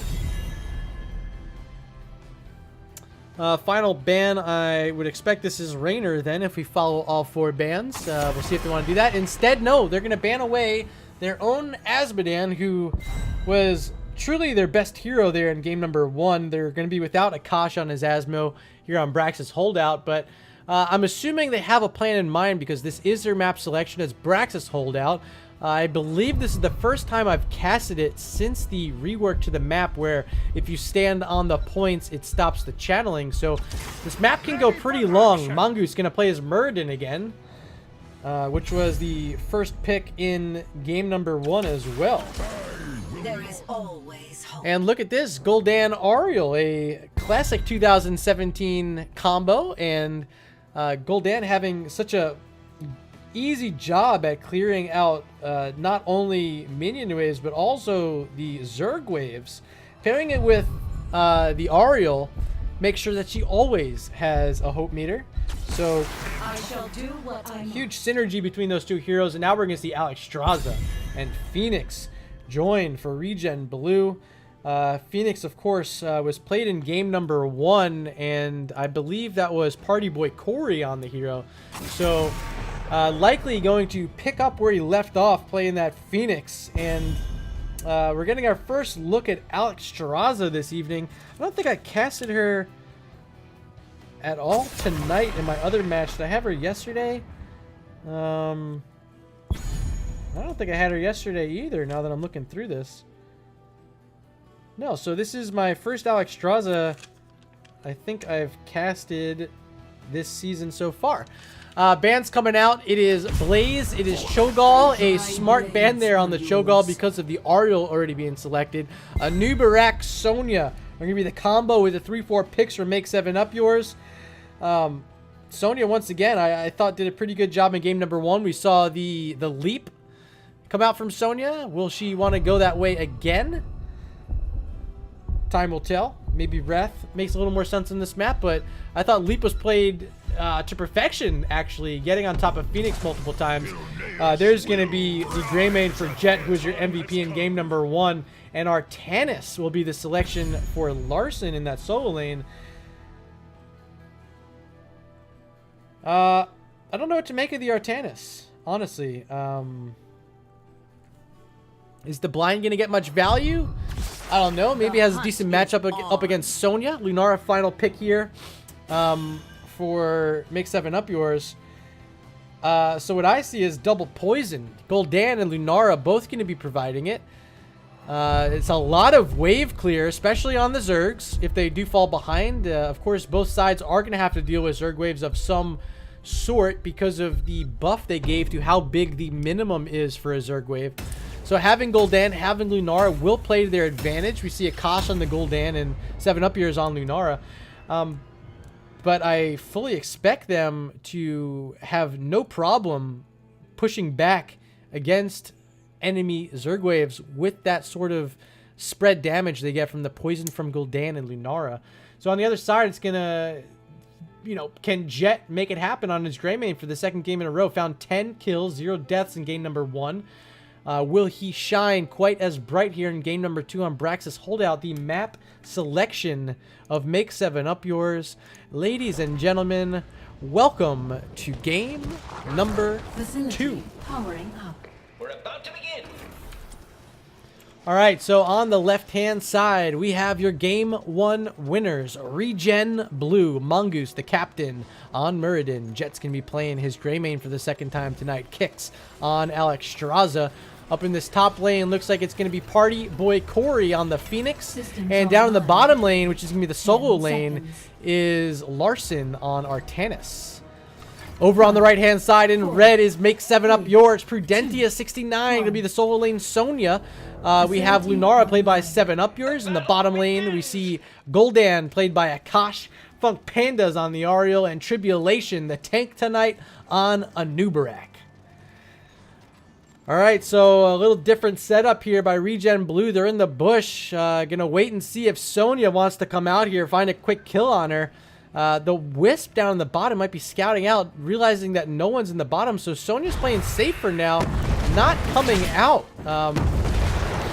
Final ban, I would expect this is Raynor then if we follow all 4 bans. We'll see if they want to do that. Instead, no, they're going to ban away their own Azmodan, who was truly their best hero there in game number 1. They're going to be without Akash on his Asmo here on Braxis Holdout, but I'm assuming they have a plan in mind because this is their map selection as Braxis Holdout. I believe this is the first time I've casted it since the rework to the map where if you stand on the points, it stops the channeling. So this map can go pretty long. Mongoose going to play as Muradin again, which was the first pick in game number 1 as well. There is always hope. And look at this, Gul'dan Ariel, a classic 2017 combo, and Gul'dan having such a easy job at clearing out not only minion waves but also the Zerg waves. Pairing it with the Ariel makes sure that she always has a hope meter. So I shall do what I huge synergy between those 2 heroes. And now we're going to see Alexstrasza and Phoenix join for ReGen Blue. Phoenix, of course, was played in game number 1, and I believe that was Party Boy Corey on the hero. So likely going to pick up where he left off playing that Phoenix. And we're getting our first look at Alexstrasza this evening. I don't think I casted her at all tonight in my other match. Did I have her yesterday? I don't think I had her yesterday either, now that I'm looking through this. No, so this is my first Alexstrasza I think I've casted this season so far. Bands coming out. It is Blaze. It is Cho'Gall. A smart ban there on the Cho'Gall because of the Ariel already being selected. A new Barak Sonya are going to be the combo with the 3-4 picks for Make 7 Up Yours. Sonya, once again, I thought did a pretty good job in game number 1. We saw the leap come out from Sonya. Will she want to go that way again? Time will tell. Maybe Wrath makes a little more sense in this map, but I thought Leap was played to perfection, actually, getting on top of Phoenix multiple times. There's going to be the Greymane for Jet, who is your MVP in game number 1, and Artanis will be the selection for Larson in that solo lane. I don't know what to make of the Artanis, honestly. Is the blind going to get much value? I don't know. Maybe it has a decent matchup up against Sonya. Lunara final pick here for Make 7 Up Yours. So what I see is double poison. Gul'dan and Lunara both going to be providing it. It's a lot of wave clear, especially on the Zergs. If they do fall behind, of course, both sides are going to have to deal with Zerg waves of some sort because of the buff they gave to how big the minimum is for a Zerg wave. So having Gul'dan, having Lunara will play to their advantage. We see Akash on the Gul'dan and 7 Up Yours on Lunara. but I fully expect them to have no problem pushing back against enemy Zerg waves with that sort of spread damage they get from the poison from Gul'dan and Lunara. So on the other side, it's gonna, you know, can Jet make it happen on his Greymane for the second game in a row? Found 10 kills, 0 deaths in game number 1. Will he shine quite as bright here in game number 2 on Braxis Holdout? The map selection of Make 7 Up Yours. Ladies and gentlemen, welcome to game number 2. Powering up. We're about to begin. All right, so on the left-hand side, we have your Game 1 winners. ReGen Blue, Mongoose, the captain, on Muradin. Jet's going to be playing his Greymane for the second time tonight. Kicks on Alexstrasza. Up in this top lane, looks like it's going to be Party Boy Corey on the Phoenix. And down in the bottom lane, which is going to be the solo lane, is Larson on Artanis. Over on the right-hand side in red is Make 7 Up Yours. Prudentia 69 going to be the solo lane Sonya. We have Lunara played by 7 Up Yours. In the bottom lane, we see Gul'dan played by Akash. Funk Pandas on the Ariel. And Tribulation, the tank tonight, on Anubarak. All right, so a little different setup here by ReGen Blue. They're in the bush. Gonna wait and see if Sonya wants to come out here, find a quick kill on her. The Wisp down in the bottom might be scouting out, realizing that no one's in the bottom. So Sonya's playing safe for now, not coming out.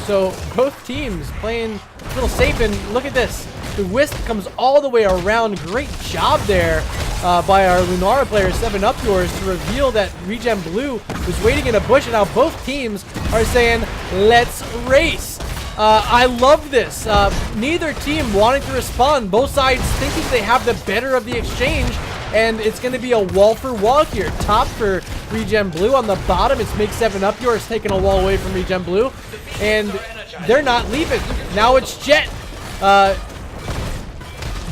So both teams playing a little safe. And look at this. The Wisp comes all the way around. Great job there by our Lunara player, 7 Up Yours, to reveal that ReGen Blue was waiting in a bush. And now both teams are saying, let's race. I love this. Neither team wanting to respond. Both sides thinking they have the better of the exchange. And it's going to be a wall for wall here. Top for ReGen Blue. On the bottom, it's Make 7 Up Yours taking a wall away from ReGen Blue. And they're not leaving. Now it's Jet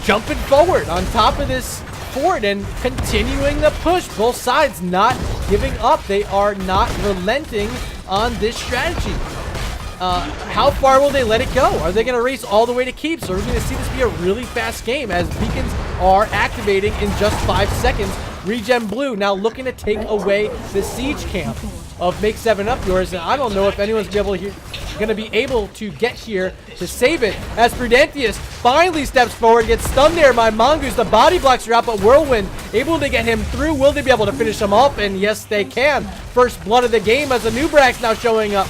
jumping forward on top of this fort and continuing the push. Both sides not giving up. They are not relenting on this strategy. How far will they let it go? Are they going to race all the way to keeps? Or are we going to see this be a really fast game as beacons are activating in just 5 seconds? ReGen Blue now looking to take away the siege camp of Make 7 Up Yours. And I don't know if anyone's going to be able to get here to save it, as Prudentius finally steps forward, gets stunned there by Mongoose. The body blocks are out, but Whirlwind able to get him through. Will they be able to finish him up? And yes, they can. First blood of the game as Anubarak's now showing up.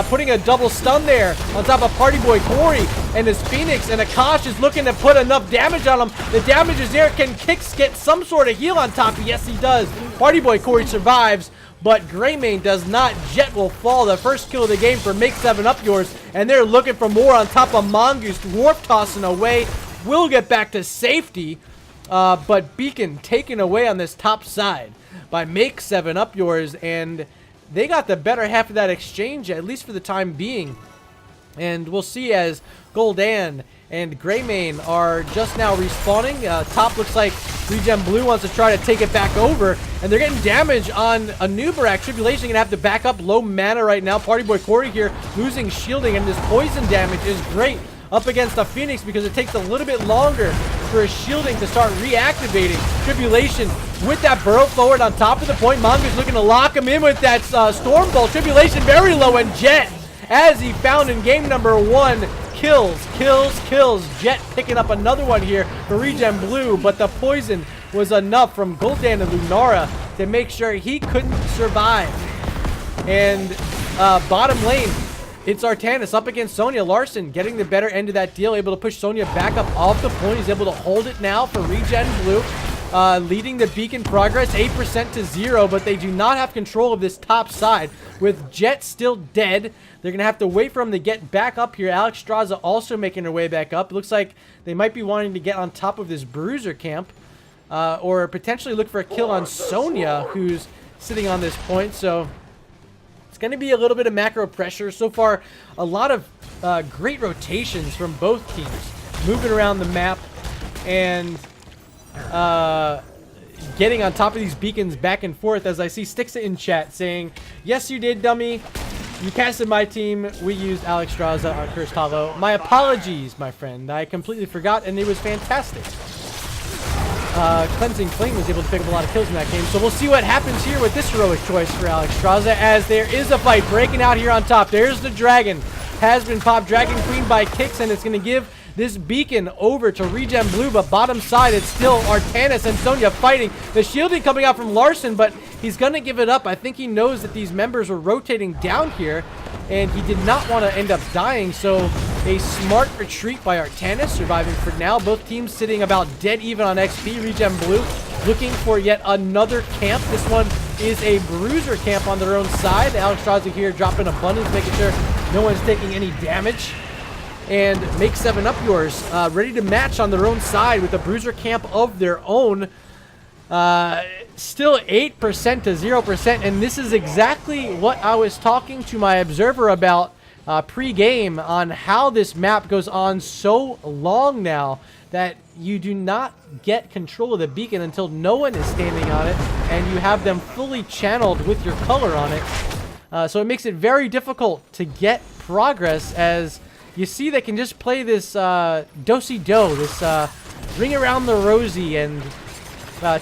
Putting a double stun there on top of Party Boy Corey and his Phoenix, and Akash is looking to put enough damage on him. The damage is there. Can Kix get some sort of heal on top? Yes, he does. Party Boy Corey survives, but Greymane does not. Jet will fall. The first kill of the game for Make 7 Up Yours, and they're looking for more on top of Mongoose. Warp tossing away. Will get back to safety, but Beacon taken away on this top side by Make 7 Up Yours, and they got the better half of that exchange, at least for the time being. And we'll see as Gul'dan and Greymane are just now respawning. Top looks like ReGen Blue wants to try to take it back over. And they're getting damage on Anubarak. Tribulation going to have to back up. Low mana right now. Party Boy Corey here losing shielding. And this poison damage is great up against the Phoenix because it takes a little bit longer for his shielding to start reactivating. Tribulation with that burrow forward on top of the point. Mongoose looking to lock him in with that Storm Bolt. Tribulation very low, and Jet, as he found in game number 1, kills. Jet picking up another one here for ReGen Blue, but the poison was enough from Gul'dan and Lunara to make sure he couldn't survive. And bottom lane, it's Artanis up against Sonya. Larson getting the better end of that deal, able to push Sonya back up off the point. He's able to hold it now for ReGen Blue. Leading the beacon progress 8% to 0, but they do not have control of this top side. With Jet still dead, they're going to have to wait for him to get back up here. Alexstrasza also making her way back up. It looks like they might be wanting to get on top of this bruiser camp, or potentially look for a kill on Sonya, who's sitting on this point. So it's going to be a little bit of macro pressure. So far, a lot of great rotations from both teams, moving around the map and getting on top of these beacons back and forth. As I see Stixa in chat saying, yes, you did, dummy. You casted my team. We used Alexstrasza, our cursed hollow. My apologies, my friend. I completely forgot, and it was fantastic. Cleansing Flame was able to pick up a lot of kills in that game. So we'll see what happens here with this heroic choice for Alexstrasza, as there is a fight breaking out here on top. There's the dragon. Has been popped. Dragon Queen by Kicks, and it's going to give this beacon over to ReGen Blue, but bottom side, it's still Artanis and Sonya fighting. The shielding coming out from Larson, but he's going to give it up. I think he knows that these members were rotating down here, and he did not want to end up dying, so a smart retreat by Artanis, surviving for now. Both teams sitting about dead even on XP. ReGen Blue looking for yet another camp. This one is a bruiser camp on their own side. Alexstrasza here dropping abundance, making sure no one's taking any damage. And Make 7 Up Yours ready to match on their own side with a bruiser camp of their own. Still 8% to 0%, and this is exactly what I was talking to my observer about pre-game, on how this map goes on so long now that you do not get control of the beacon until no one is standing on it and you have them fully channeled with your color on it. So it makes it very difficult to get progress, as you see they can just play this do-si-do, this ring around the rosy, and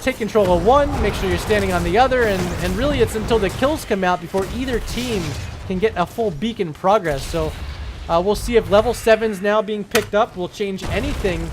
take control of one, make sure you're standing on the other, and really it's until the kills come out before either team can get a full beacon progress. So we'll see if level 7's now being picked up will change anything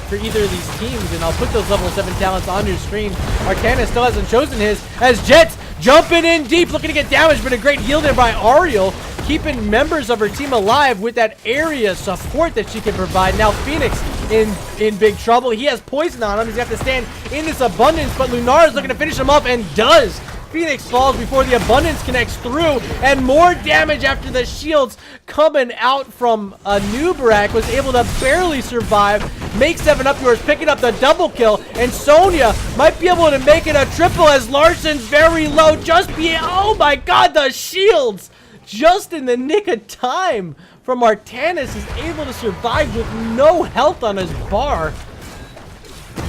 for either of these teams, and I'll put those level 7 talents on your screen. Artanis still hasn't chosen his, as Jet's jumping in deep, looking to get damage, but a great heal there by Ariel, keeping members of her team alive with that area support that she can provide. Now Phoenix in big trouble. He has poison on him. He's going to have to stand in this abundance, but Lunara's looking to finish him off, and does. Phoenix falls before the abundance connects through, and more damage after the shields coming out from Nubrak was able to barely survive. Make 7 Up Yours picking up the double kill, and Sonya might be able to make it a triple, as Larson's very low. Oh my god, the shields! Just in the nick of time from Artanis, is able to survive with no health on his bar.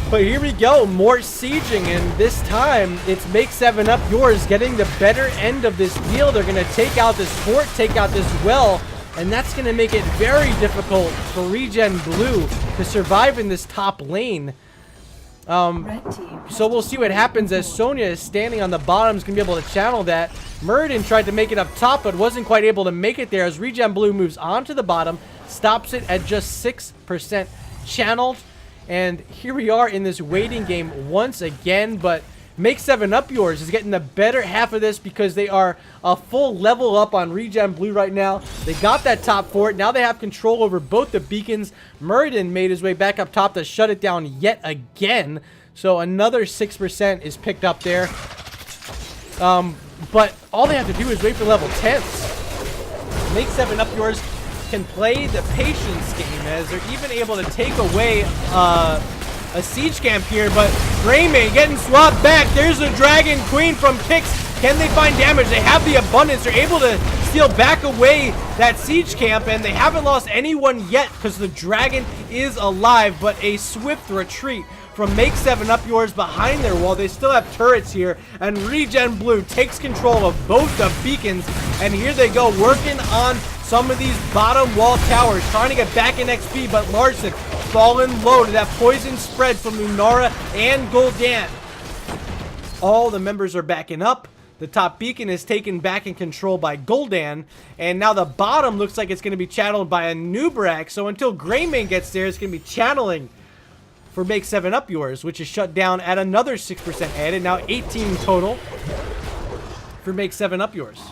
But here we go, more sieging, and this time it's Make 7 Up Yours getting the better end of this deal. They're going to take out this fort, take out this well, and that's going to make it very difficult for ReGen Blue to survive in this top lane. So we'll see what happens, as Sonya is standing on the bottom, is going to be able to channel that. Murden tried to make it up top, but wasn't quite able to make it there, as ReGen Blue moves on to the bottom, stops it at just 6% channeled. And here we are in this waiting game once again, but Make 7 Up Yours is getting the better half of this, because they are a full level up on ReGen Blue right now. They got that top fort. Now they have control over both the beacons. Murden made his way back up top to shut it down yet again. So another 6% is picked up there. But all they have to do is wait for level 10s. Make 7 Up Yours can play the patience game, as they're even able to take away a siege camp here, but Greymane getting swapped back. There's the Dragon Queen from Kicks. Can they find damage? They have the abundance. They're able to steal back away that siege camp, and they haven't lost anyone yet because the dragon is alive, but a swift retreat from Make 7 Up Yours behind their wall. They still have turrets here, and ReGen Blue takes control of both the beacons, and here they go, working on some of these bottom wall towers, trying to get back in XP, but Larson falling low to that poison spread from Lunara and Gul'dan. All the members are backing up. The top beacon is taken back in control by Gul'dan, and now the bottom looks like it's going to be channeled by a Nubrak. So until Greymane gets there, it's going to be channeling for Make 7 Up Yours, which is shut down at another 6% added. Now 18 total for Make 7 Up Yours.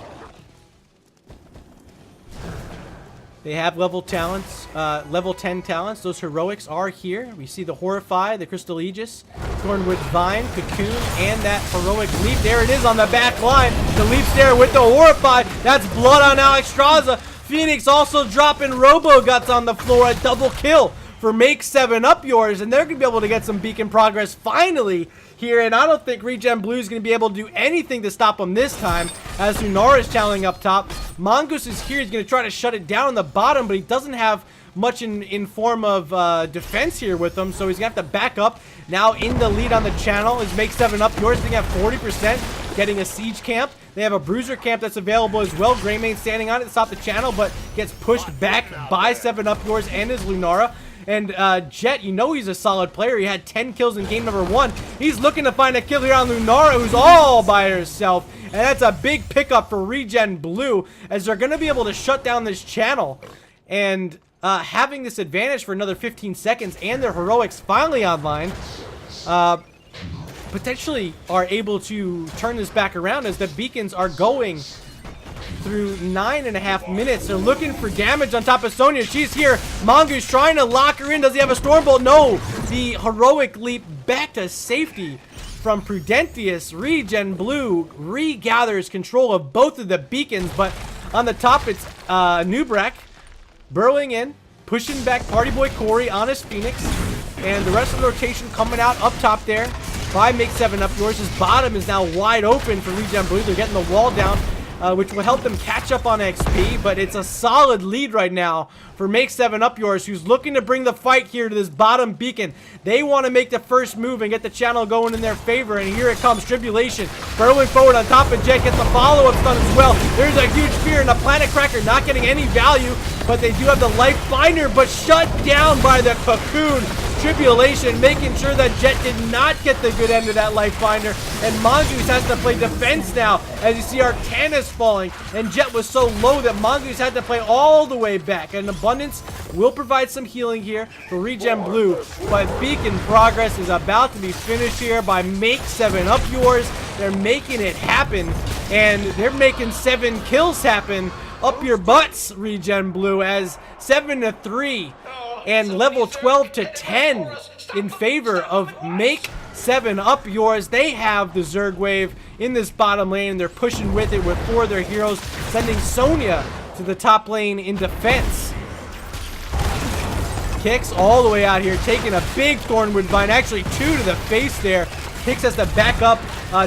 They have level talents, level 10 talents. Those heroics are here. We see the Horrify, the Crystal Aegis, Thornwood Vine, Cocoon, and that heroic leap. There it is on the back line. The leap's there with the Horrify. That's blood on Alexstrasza. Phoenix also dropping Robo Guts on the floor. A double kill for Make 7 Up Yours, and they're going to be able to get some beacon progress finally here, and I don't think ReGen Blue is going to be able to do anything to stop them this time, as Lunara is channeling up top. Mongoose is here. He's going to try to shut it down on the bottom, but he doesn't have much in form of defense here with him, so he's going to have to back up. Now in the lead on the channel is Make 7 Up Yours. They have 40%, getting a siege camp. They have a bruiser camp that's available as well. Greymane standing on it to stop the channel, but gets pushed back by 7 Up Yours and his Lunara. And Jet, you know he's a solid player. He had 10 kills in game number 1. He's looking to find a kill here on Lunara, who's all by herself. And that's a big pickup for ReGen Blue, as they're going to be able to shut down this channel. And having this advantage for another 15 seconds and their heroics finally online, potentially are able to turn this back around, as the beacons are going through 9.5 minutes. They're looking for damage on top of Sonya. She's here. Mongoose trying to lock her in. Does he have a Stormbolt? No. The heroic leap back to safety from Prudentius. ReGen Blue regathers control of both of the beacons, but on the top it's Nubrak burrowing in, pushing back Party Boy Corey, Honest Phoenix, and the rest of the rotation coming out up top there by Make 7 Up Yours. His bottom is now wide open for ReGen Blue. They're getting the wall down, which will help them catch up on XP, but it's a solid lead right now for Make 7 Up Yours, who's looking to bring the fight here to this bottom beacon. They want to make the first move and get the channel going in their favor, and here it comes. Tribulation burrowing forward on top of Jet, gets the follow-up stun as well. There's a huge fear, and the Planet Cracker not getting any value, but they do have the Life Finder, but shut down by the Cocoon. Tribulation making sure that Jet did not get the good end of that Life Finder, and Mongoose has to play defense now, as you see Artanis falling, and Jet was so low that Mongoose had to play all the way back. And Abundance will provide some healing here for ReGen Blue, but Beacon progress is about to be finished here by Make 7 Up Yours. They're making it happen, and they're making 7 kills happen up your butts, ReGen Blue, as 7-3 and level 12 to 10 in favor of Make 7 Up Yours. They have the Zerg wave in this bottom lane, and they're pushing with it with 4 of their heroes, sending Sonya to the top lane in defense. Kicks all the way out here, taking a big Thornwood Vine, actually 2 to the face there. Kicks has to back up,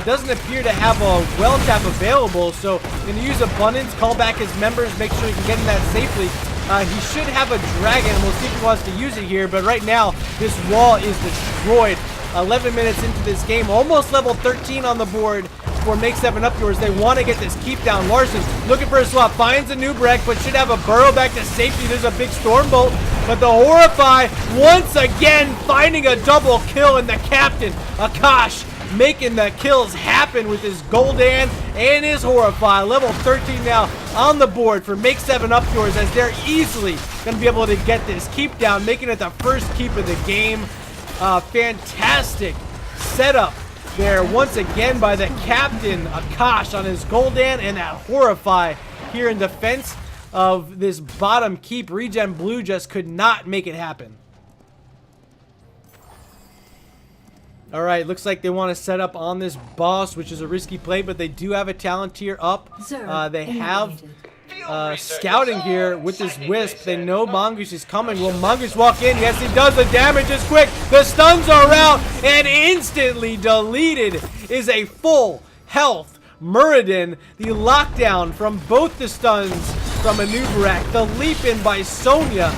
doesn't appear to have a well tap available, so going to use Abundance, call back his members, make sure he can get in that safely. He should have a dragon, and we'll see if he wants to use it here, but right now this wall is destroyed. 11 minutes into this game, almost level 13 on the board for Make 7 Up Yours. They want to get this keep down. Larson looking for a swap, finds a Nubrak, but should have a burrow back to safety. There's a big Stormbolt, but the Horrify once again finding a double kill, and the captain, Akash, making the kills happen with his Goldan and his Horrify. Level 13 now on the board for Make 7 Up Yours, as they're easily going to be able to get this keep down, making it the first keep of the game. Fantastic setup there once again by the captain, Akash, on his Goldan, and that Horrify here in defense of this bottom keep. ReGen Blue just could not make it happen. Alright, looks like they want to set up on this boss, which is a risky play, but they do have a talent tier up. They have scouting here with this Wisp. They know Mongoose is coming. Will Mongoose walk in? Yes, he does. The damage is quick. The stuns are out, and instantly deleted is a full health Muradin. The lockdown from both the stuns from Anubarak. The leap in by Sonya.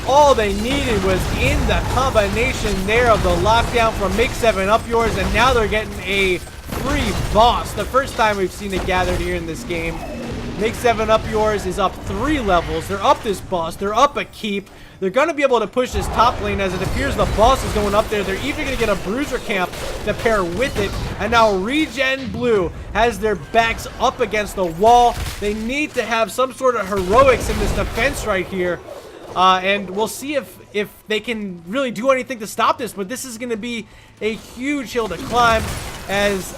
All they needed was in the combination there of the lockdown from Make 7 Up Yours, and now they're getting a free boss. The first time we've seen it gathered here in this game. Make 7 Up Yours is up 3 levels. They're up this boss. They're up a keep. They're going to be able to push this top lane, as it appears the boss is going up there. They're even going to get a Bruiser Camp to pair with it. And now ReGen Blue has their backs up against the wall. They need to have some sort of heroics in this defense right here. And we'll see if they can really do anything to stop this, but this is going to be a huge hill to climb, as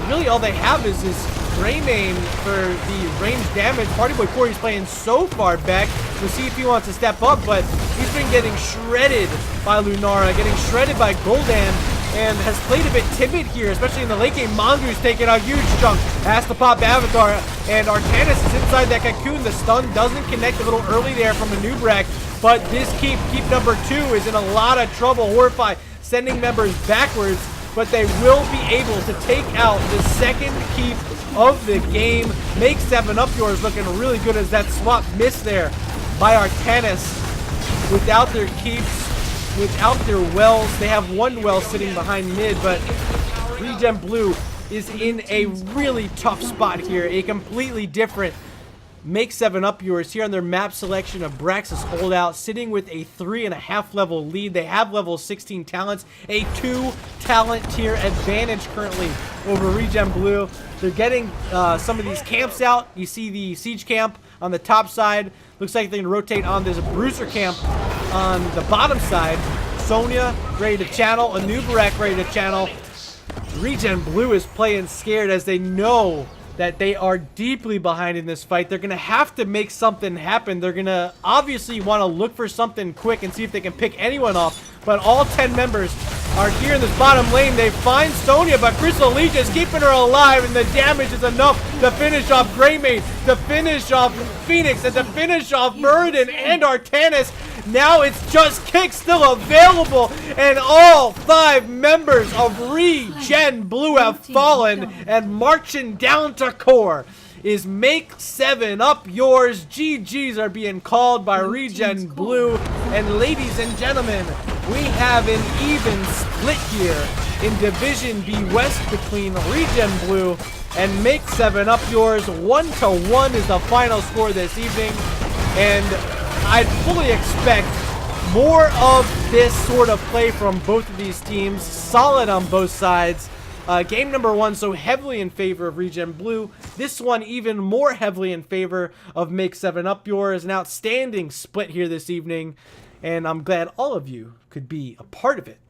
really all they have is this Greymane for the range damage. Party Boy Corey's playing so far back. We'll see if he wants to step up, but he's been getting shredded by Lunara, getting shredded by Goldan, and has played a bit timid here, especially in the late game. Mongoose taking a huge chunk, has to pop Avatar, and Artanis is inside that cocoon. The stun doesn't connect a little early there from Anubarak, but this keep number 2 is in a lot of trouble. Horrify sending members backwards, but they will be able to take out the second keep of the game. Make 7 Up Yours looking really good, as that swap missed there by Artanis. Without their keeps, without their wells, they have one well sitting behind mid, but ReGen Blue is in a really tough spot here. A completely different Make 7 Up yours here on their map selection of Braxis Holdout, sitting with a 3.5 level lead. They have level 16 talents, a 2 talent tier advantage currently over ReGen Blue. They're getting some of these camps out. You see the siege camp on the top side. Looks like they can rotate on. There's a bruiser camp on the bottom side. Sonya ready to channel, a Nubarak ready to channel. ReGen Blue is playing scared as they know that they are deeply behind in this fight. They're going to have to make something happen. They're going to obviously want to look for something quick and see if they can pick anyone off. But all 10 members are here in this bottom lane. They find Sonya, but Crystal Legion is keeping her alive, and the damage is enough to finish off Greymane, to finish off Phoenix, and to finish off Muradin and Artanis. Now it's just Kick still available, and all 5 members of ReGen Blue have fallen, and marching down to core is Make 7 Up yours. GGs are being called by ReGen Blue, and ladies and gentlemen, we have an even split here in Division B West between ReGen Blue and Make 7 Up yours. 1-1 is the final score this evening, and I'd fully expect more of this sort of play from both of these teams. Solid on both sides. Game number 1 so heavily in favor of ReGen Blue. This one even more heavily in favor of Make 7 Up yours. An outstanding split here this evening, and I'm glad all of you could be a part of it.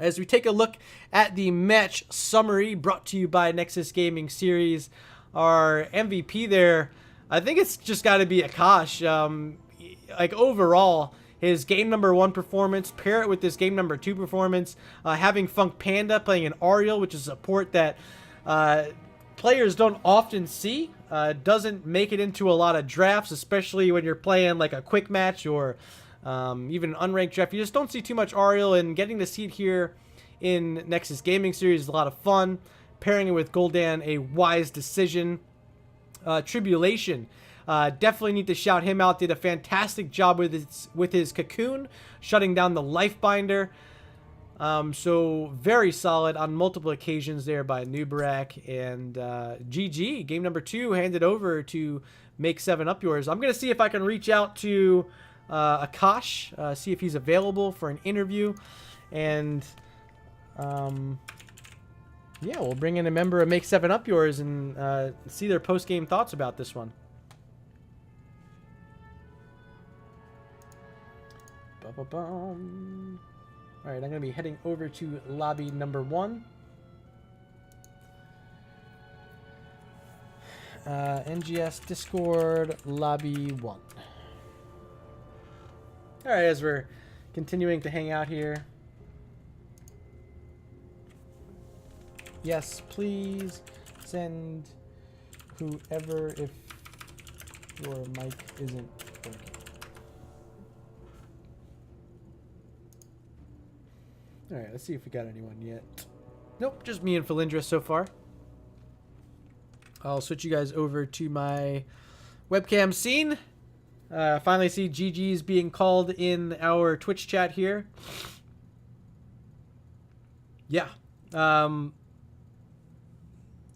As we take a look at the match summary brought to you by Nexus Gaming Series, our MVP there, I think it's just got to be Akash. Like overall, his game number 1 performance, pair it with this game number 2 performance, having Funk Panda playing an Ariel, which is a support that players don't often see, doesn't make it into a lot of drafts, especially when you're playing like a quick match or even an unranked draft. You just don't see too much Ariel, and getting to see it here in Nexus Gaming Series is a lot of fun. Pairing it with Gul'dan, a wise decision. Tribulation, definitely need to shout him out. Did a fantastic job with his cocoon, shutting down the Lifebinder. So very solid on multiple occasions there by Nubarak, and GG. Game number 2 handed over to Make 7 Up yours. I'm gonna see if I can reach out to Akash, see if he's available for an interview, and yeah, we'll bring in a member of Make 7 Up yours and see their post-game thoughts about this one. Alright, I'm going to be heading over to lobby number 1. NGS Discord lobby 1. Alright, as we're continuing to hang out here. Yes, please send whoever if your mic isn't working. Alright, let's see if we got anyone yet. Nope, just me and Felindra so far. I'll switch you guys over to my webcam scene. Finally see GG's being called in our Twitch chat here. Yeah.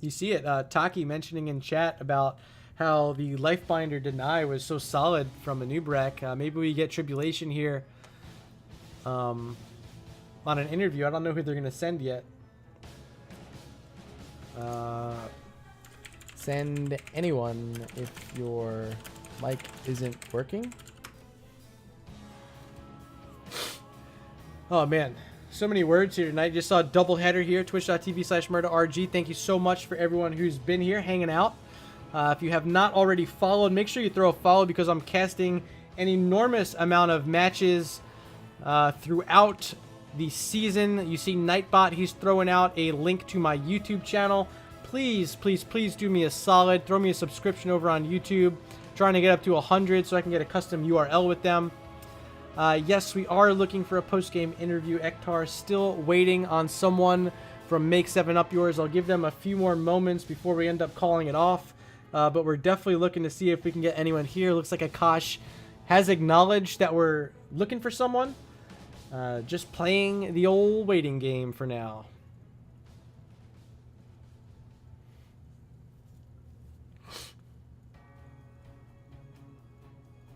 You see it, Taki mentioning in chat about how the Lifebinder deny was so solid from a Nubarak. Maybe we get Tribulation here on an interview. I don't know who they're going to send yet. Send anyone if your mic isn't working. Oh, man. So many words here tonight. Just saw a double header here. Twitch.tv/MurdaRG. Thank you so much for everyone who's been here hanging out. If you have not already followed, make sure you throw a follow, because I'm casting an enormous amount of matches throughout the season. You see Nightbot, he's throwing out a link to my YouTube channel. Please, please, please do me a solid. Throw me a subscription over on YouTube. Trying to get up to 100 so I can get a custom URL with them. Yes, we are looking for a post-game interview. Ektar still waiting on someone from Make 7 Up yours. I'll give them a few more moments before we end up calling it off. But we're definitely looking to see if we can get anyone here. Looks like Akash has acknowledged that we're looking for someone. Just playing the old waiting game for now.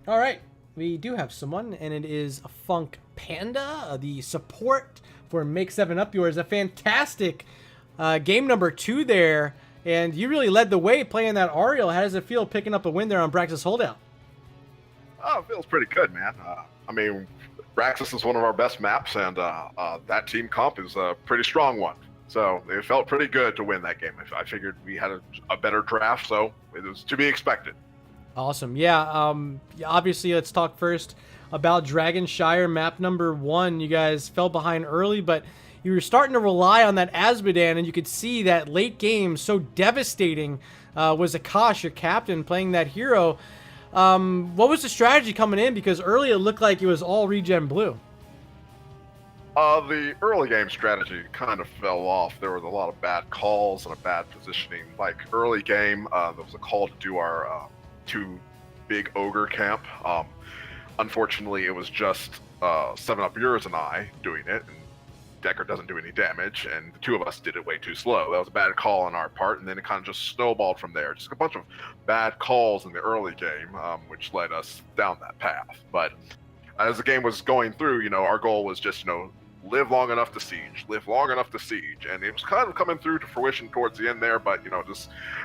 All right, we do have someone, and it is Funk Panda, the support for Make 7 Up Yours. A fantastic game number 2 there, and you really led the way playing that Ariel. How does it feel picking up a win there on Braxis Holdout? Oh, it feels pretty good, man. I mean, Braxis is one of our best maps, and that team comp is a pretty strong one. So it felt pretty good to win that game. I figured we had a better draft, so it was to be expected. Awesome. Yeah, obviously, let's talk first about Dragonshire map number 1. You guys fell behind early, but you were starting to rely on that Azmodan, and you could see that late game so devastating was Akash, your captain, playing that hero. What was the strategy coming in? Because early it looked like it was all regen blue. The early game strategy kind of fell off. There was a lot of bad calls and a bad positioning. Like early game, there was a call to do our 2 big ogre camp. Unfortunately, it was just 7 Up Yours and I doing it, and Decker doesn't do any damage, and the 2 of us did it way too slow. That was a bad call on our part, and then it kind of just snowballed from there. Just a bunch of bad calls in the early game, which led us down that path. But as the game was going through, our goal was just, live long enough to siege, and it was kind of coming through to fruition towards the end there, but,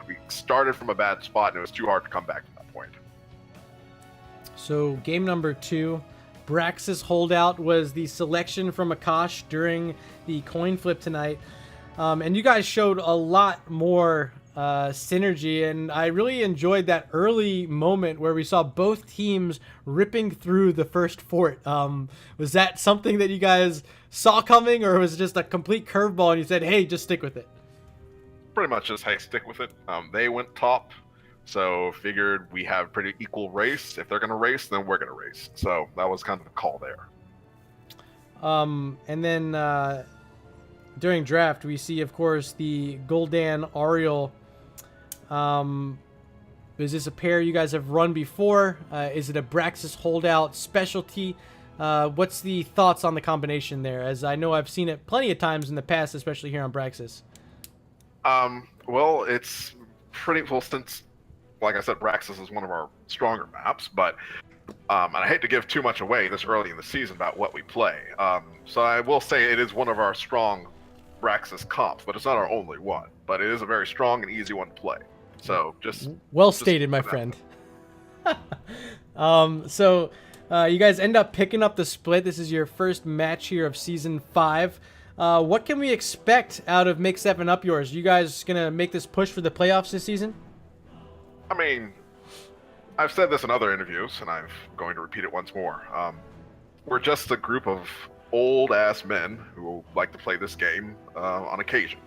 we started from a bad spot, and it was too hard to come back from that point. So game number 2, Braxis Holdout was the selection from Akash during the coin flip tonight. And you guys showed a lot more synergy, and I really enjoyed that early moment where we saw both teams ripping through the first fort. Was that something that you guys saw coming, or was it just a complete curveball and you said, hey, just stick with it? Pretty much just, hey, stick with it. They went top, so figured we have pretty equal race. If they're going to race, then we're going to race. So that was kind of the call there. And then during draft, we see, of course, the Gul'dan Ariel. Is this a pair you guys have run before? Is it a Braxis Holdout specialty? What's the thoughts on the combination there? As I know I've seen it plenty of times in the past, especially here on Braxis. Well, it's pretty well since, like I said, Braxis is one of our stronger maps, but and I hate to give too much away this early in the season about what we play. So I will say it is one of our strong Braxis comps, but it's not our only one. But it is a very strong and easy one to play. So just stated, my friend. So you guys end up picking up the split. This is your first match here of season 5. What can we expect out of Make 7 Up Yours? You guys gonna make this push for the playoffs this season? I mean, I've said this in other interviews, and I'm going to repeat it once more. We're just a group of old-ass men who like to play this game on occasion.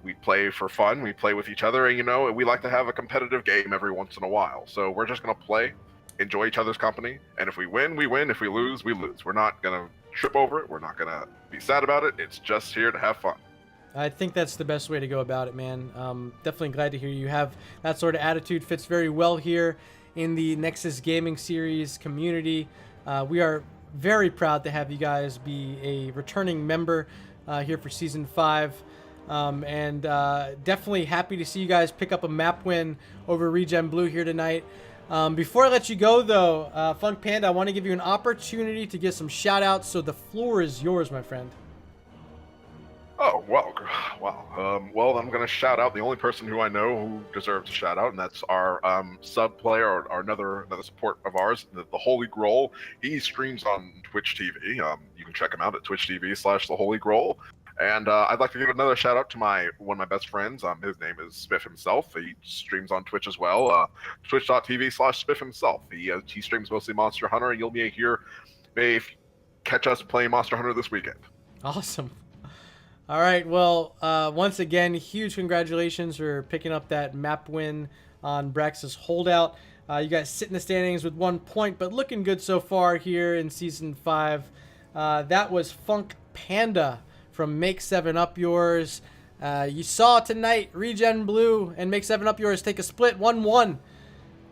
We play for fun, we play with each other, and we like to have a competitive game every once in a while. So we're just going to play, enjoy each other's company, and if we win, we win. If we lose, we lose. We're not going to trip over it. We're not going to be sad about it. It's just here to have fun. I think that's the best way to go about it, man. Definitely glad to hear you have that sort of attitude. Fits very well here in the Nexus Gaming Series community. We are very proud to have you guys be a returning member here for Season 5. And definitely happy to see you guys pick up a map win over ReGen Blue here tonight. Before I let you go, though, Funk Panda, I want to give you an opportunity to get some shout-outs, so the floor is yours, my friend. Oh, well, well, I'm going to shout out the only person who I know who deserves a shout-out, and that's our sub-player, or another support of ours, the Holy Growl. He streams on Twitch TV. You can check him out at twitch.tv/The Holy Growl. And I'd like to give another shout out to one of my best friends. His name is Spiff himself. He streams on Twitch as well. Twitch.tv/Spiff himself. He streams mostly Monster Hunter. You'll be here, may catch us playing Monster Hunter this weekend. Awesome. All right. Well, once again, huge congratulations for picking up that map win on Braxis Holdout. You guys sit in the standings with 1 point, but looking good so far here in Season 5. That was Funk Panda from Make 7 Up Yours. You saw tonight ReGen Blue and Make 7 Up Yours take a split 1-1.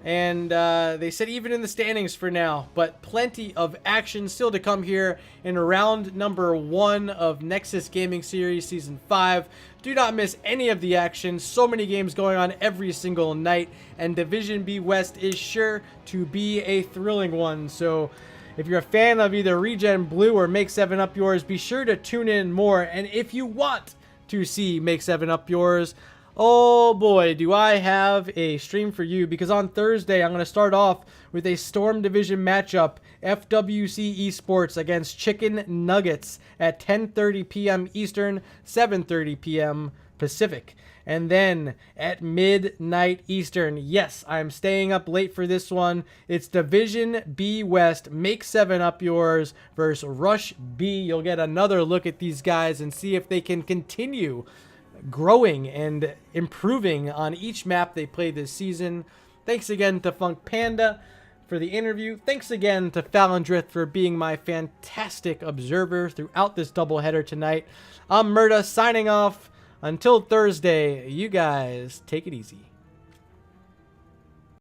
And they said even in the standings for now, but plenty of action still to come here in round number 1 of Nexus Gaming Series Season 5. Do not miss any of the action. So many games going on every single night, and Division B West is sure to be a thrilling one. So if you're a fan of either ReGen Blue or Make 7 Up Yours, be sure to tune in more. And if you want to see Make 7 Up Yours, oh boy, do I have a stream for you, because on Thursday I'm going to start off with a Storm Division matchup, FWC Esports against Chicken Nuggets at 10:30 p.m. Eastern, 7:30 p.m. Pacific. And then at midnight Eastern, yes, I'm staying up late for this one. It's Division B West, Make 7 Up Yours versus Rush B. You'll get another look at these guys and see if they can continue growing and improving on each map they play this season. Thanks again to Funk Panda for the interview. Thanks again to Falendrith for being my fantastic observer throughout this doubleheader tonight. I'm Murda signing off. Until Thursday, you guys take it easy.